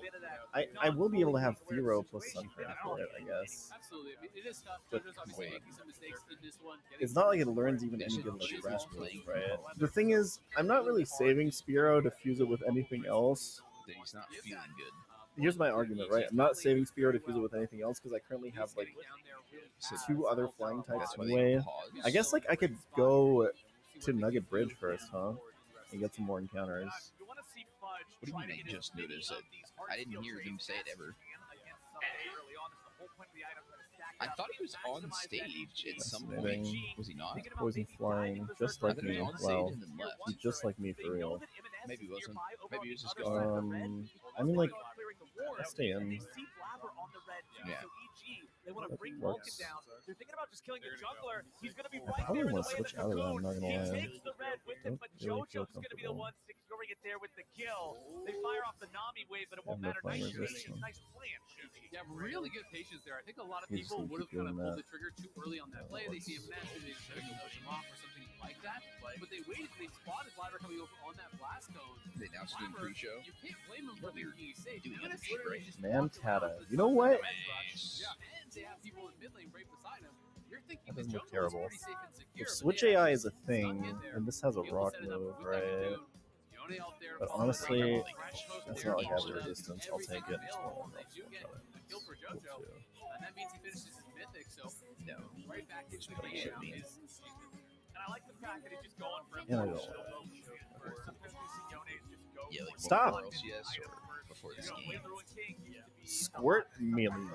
I will be able to have Firo plus Sunkern for it, I guess. But wait, it's not like it learns even any good like grass moves, right? The thing is, I'm not really saving Spiro to fuse it with anything else.
Then he's not feeling good.
Here's my argument, right? I'm not saving Spiro to fuse it with anything else because I currently have like 2 other flying types anyway. I guess like I could go to Nugget Bridge first, huh? And get some more encounters.
What do you mean I just noticed it? I didn't hear him say it ever. I thought he was on stage at some point. Was he not?
Poison flying, just like me. Wow, he's just like me for real.
Maybe he wasn't. Maybe he was just going.
I mean, like, I stay in.
Yeah.
They want to bring
Works.
Vulcan down. They're thinking about just killing the jungler. He's going to be
I
right
probably
there in the
want
way
to switch
of
out of that.
the
I'm not gonna
He
lie.
takes the red with him, but
Don't really feel
JoJo's going to be the
comfortable.
one securing it there with the kill. They fire off the Nami wave, but it won't
no
matter.
flame
Nice
resist,
shooting,
huh?
nice plan.
Yeah, really good patience there. I think a lot of
He's
people
just
would have
keep
kind of
doing
pulled
that.
the trigger too early on that play. They see him next, and they try to go push him off or something like that. But they waited and they spotted Ladder coming over on that blast cone.
They announced it in pre-show.
You can't blame him for thinking he's safe.
Doing
Even if
it right.
Mantata. You know what?
Yeah, and they have people in mid lane right beside him. You're thinking
That
the
doesn't look
jungle is
terrible.
pretty safe and secure.
If Switch AI is a thing, and this has a rock move, right? But honestly, that's not like I have resistance. I'll take it.
And that means he finishes his mythic, so
no,
right back into the
But it
game.
should be.
And I like the fact that he's just going for him.
And I don't.
Sometimes we see Yone's just go
yeah, like
Stop!
before LCS or before this game.
Squirt Million.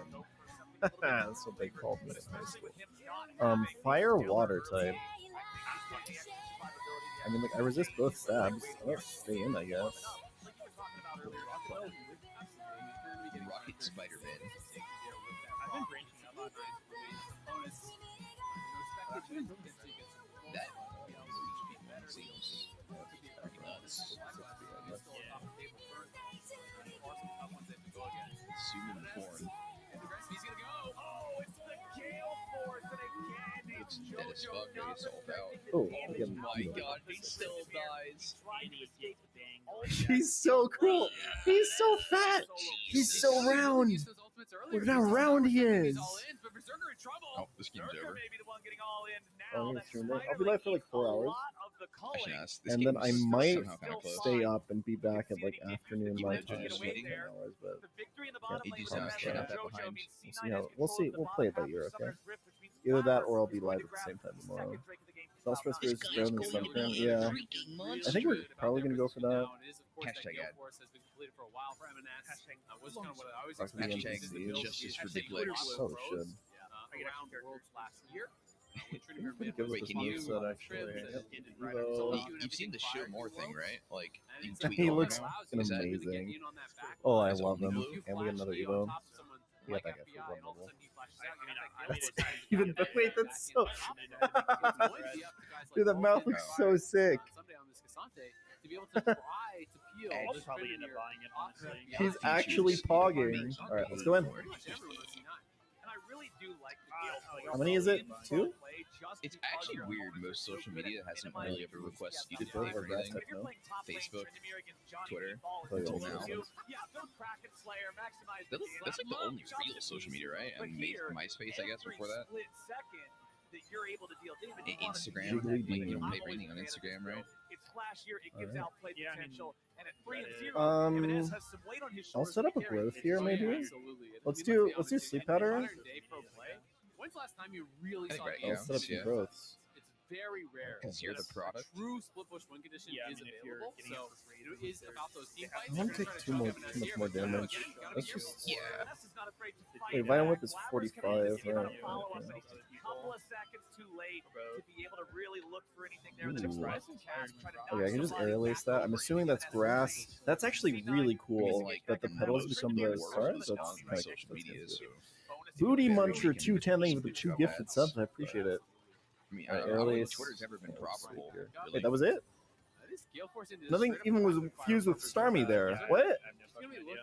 That's what they called me in high school. Fire water type. I mean, like, I resist both stabs. I'll stay in, I guess.
Rocket Spider-Man.
I've been branching out on
That seems nuts. Human form.
He's gonna go. Oh, it's the Gale Force, and again,
Looks dead as fuck. I guess all out.
Oh,
My God, he still dies.
He's so cool. He's so fat. He's so round. Look at how round he is.
Oh, this game's over.
Oh, I'm streaming it. I'll be live for like 4 hours.
Actually, no, this
And then I
game's
might
somehow kinda close.
stay up and be back at like afternoon my time in like 10 hours, but
He just not
promise
straight
that.
out that behind.
We'll see how we'll see. We'll play it by ear, okay? Either that or I'll be live at the same time tomorrow. Spellspress is better than Sunkern. Yeah, I think we're probably gonna go for that.
Hashtag ad.
Hashtag
justice for big legs.
Oh, should.
Wait, can you?
Set, actually.
You've seen the show more thing, right? Like, you tweet
He
all
looks
now.
fucking
Is that-
amazing. Oh, I
Is it
love
only
him.
blue?
And we get another Evo. We got that guy for one level. That's
That's
even wait, that's so. Dude, that mouth looks so sick.
To be able to try to peel.
I'll probably end up buying it, honestly.
He's actually pogging. All right, let's go in.
really do like the deal.
How many is it? 2?
It's actually weird. Most social media hasn't really ever requested you to
People
pay
or
for
grass
anything.
type, no?
Facebook, Twitter,
Oh, yeah,
until
also
now.
sense.
That's like the only real social media, right? And MySpace, I guess, before that.
That you're able to deal damage.
Instagram, like you don't pay for anything on Instagram, right?
It's flashier, it gives
Alright.
outplay potential, and at 3 and 0, Jimenez has some weight on his
I'll
shoulders
set up
to
a
carry.
growth here, maybe.
Absolutely.
Let's do sleep powder.
When's the last time you really
I think
saw
right,
I'll
yeah.
set up some
Yeah.
growths.
It's very rare.
Because you're the
that
product.
True split push win condition
Yeah, I
is
mean, if you're
available.
getting
So
it for free,
it is about those team fights.
I want to take too much more damage. Let's just.
Yeah.
Wait, Vital Whip is 45. Right?
Couple of seconds too late to be able to really look for anything there. The
Ooh.
surprising cast try to
Okay, I can just aerial ace that. I'm assuming that's grass. That's actually really cool that the petals become the stars. That's
on
kind
social media, so
Booty Muncher 210 with the 2 gifted subs. I appreciate it.
I mean,
Alright,
I don't know
aerial
if
ace.
Twitter's ever been profitable. Really.
Wait, that was it? Nothing even was fused with Starmie there. What?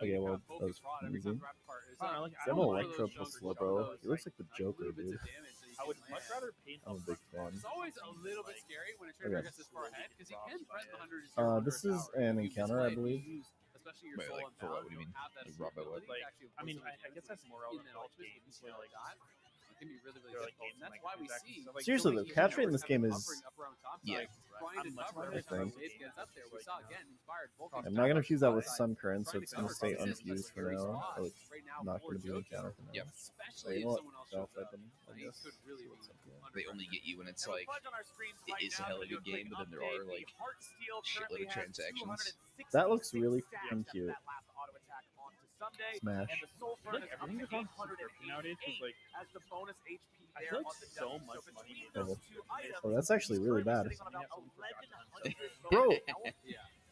Okay, well, that was easy. Some Electro plus Slowbro. He looks like the Joker, dude.
I would much rather pay
I'm a big fan.
It's always a little bit scary when a trainer
Okay.
gets this far ahead because he can press the 100.
This is an encounter, I believe.
Especially your
Wait,
soul
like,
and
for what?
power
What do you mean?
have that
Like, rob by what?
ability to
Like,
actually
I mean,
force
I guess that's more relevant in
ultimate
games where, like,
it can be really, really
there are, like,
difficult.
games
And that's
like
why we
Exact
see.
stuff like
Seriously,
that.
though, catch rate in this game is.
Yeah.
Trying to
I'm much
cover
more
every time
excited.
Ace gets up there. We saw again inspired Volcans.
I'm not going to fuse that with Sun Current, so it's going to stay unfused for now. So it's not going to be an encounter for now.
Yep.
So
Especially
you
if
know what?
someone else
I'll
shows
fight
up.
them, I
He
guess.
could really be
They only get you when it's like it
it
is a hell of a good game, but then there are like shitload of transactions.
That looks really freaking cute. Smash.
And the Soul
I feel
Burn
like
is up
everything
to
becomes super nowadays is like
as the bonus HP
I
there
feel like
on the
so
Dungeon.
much
So
money.
between those two items,
Oh, that's actually really bad.
sitting on about 1100
Bro.
bonus health.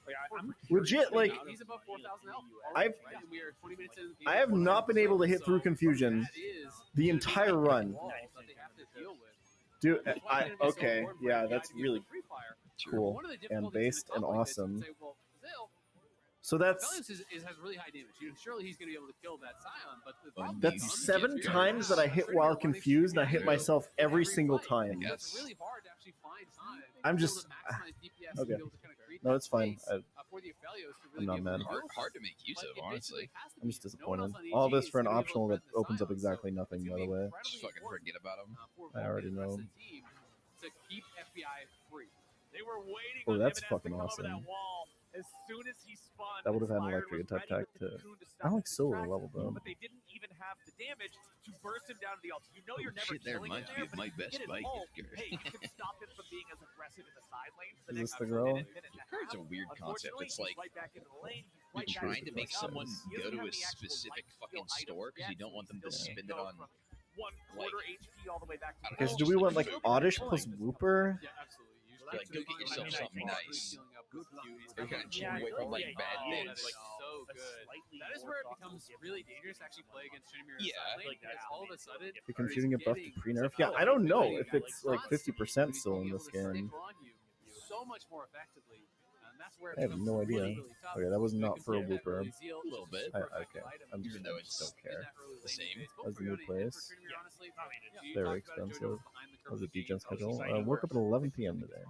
Like, I'm
Legit, like,
He's above 4,000 health.
I've-
Right? And we are 20 minutes in the game.
I have not been able to hit through
So
Confusion
that is
the entire run.
wall that they have to deal with.
Dude,
That's why it's gonna be so
okay,
important for
yeah,
FBI
that's
to get
really
the free fire.
cool
One of the
and
difficulties
based
in a
and
comp like this is to
awesome.
say, well, Zil,
So that's
Valiance has really high damage. Surely he's going to be able to kill that Scion, but the problem
that's
becomes
7
if you're
times that I hit while confused, and I hit myself every single time.
Yes.
It's really hard to actually find time.
I'm
to be
just-
able to maximize DPS
okay.
to be able to kind of create
No,
that
it's fine.
space, for the Aphelios to really
I'm not
be able
mad.
to build
Hard to make use
But
of,
it
honestly.
basically has to
I'm
be.
just
No one else
disappointed.
on
All
EG
this
is
for an
gonna be able to
optional that
defend the
opens up
Scion,
exactly
so
nothing,
it's
by
gonna
the
be
way.
incredibly
Just fucking
important,
forget about them.
for
I already
Volcan and the rest
know.
of the team to keep FBI free.
They were waiting
Oh,
on
that's
Jimenez to
fucking
come over
awesome.
that wall. As soon as he spun,
That would have had an
Inspired
electric
was
attack
ready
tag
with the
to.
cocoon
I
stop
like
his
solo
tracks,
level though.
but they didn't even have the damage to burst him down to the ult. You know you're never
Shit, there
killing
might
him
be
there, but
my
if you
best
get his
bike
ult,
gift.
hey, you can stop him from being as aggressive in the side lane. For
Is
the
this
next
the girl?
minute and a
It's a
half.
weird concept.
Unfortunately,
It's
he's
like
right back into the lane. He's
you're
right back
trying
into
to make
the
someone
He
go
doesn't
to
have
a
the actual
specific
life
fucking
skill
store because you
items
don't want them to
yet, so
spend
he
it
goes
on.
from 1/4 HP all the way back to
Okay, so
Oh,
do
just
we
like
want like
food.
Oddish plus Wooper?
Yeah, absolutely.
Like, go get yourself something nice. They're kind of cheap away from like bad
Oh,
things.
that is so good. That is where it becomes really dangerous to actually play against Trinimir
Yeah.
because all of a sudden
The Confusing get buffed to pre-nerf? Yeah, I don't know if it's like 50% still in this game.
So much more effectively. And that's where it
I have
becomes
no idea.
really, really tough.
Okay, that was
You
not
can
for a
take that
Wooper.
early zeal,
A little
which is
bit.
a perfect
Okay,
item
I'm
Even
just,
though
I
it's
just don't care.
in that early
the
lane
same.
phase. Both
That's
for
the new
Yone and
place.
for Trinimir, honestly. You
Very
talked about
expensive.
JoJo behind the curve
How's the
of the
degen
game.
schedule? Woke up at 11 p.m. today.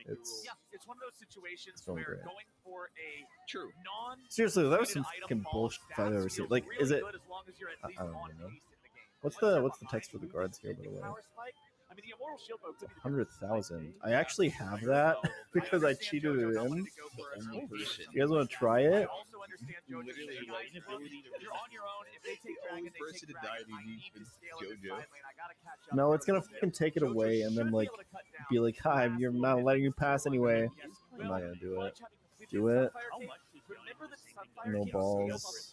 It's
Yeah, it's one of those situations
It's going
where
great.
going for a
True.
non
seriously, that was some fucking bullshit I've ever seen. Like, is it?
as long as you're at least
I don't
on
even know.
pace in the game.
What's the text for the guards here, by the way?
Power spike? I mean, the Immortal Shield Bow could be the
100,000. I actually have that because I cheated it in. You guys want to try it?
also understand JoJo's
Literally,
saying,
like,
"Guys, look, you're on your own. If they take
the only
Dragon, they
person
take
to die
Dragon. I
to
need
each
to
is
scale in the
JoJo.
side lane. I gotta catch up."
No, it's gonna fucking take it away and then like be like, "Hi, you're not letting you pass anyway." I'm not gonna do it. Do it. No balls.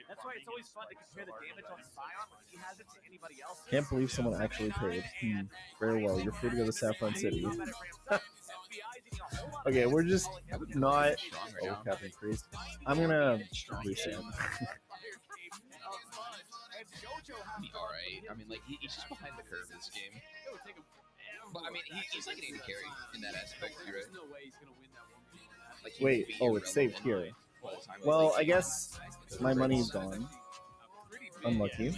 That's why it's always fun to compare the damage on Scion when he has it to anybody else.
Can't believe someone actually paid. Very well. You're free to go to Saffron City. Okay, we're just not. Oh, Captain Priest. I'm gonna reset.
Be alright. I mean, like, he's just behind the curve this game. But, I mean, he's like an AD carry in that aspect, too, right? Like, he
Wait,
can be
oh, it's saved
irrelevant
here.
all the time.
Well,
Like,
I guess my money's gone. Unlucky.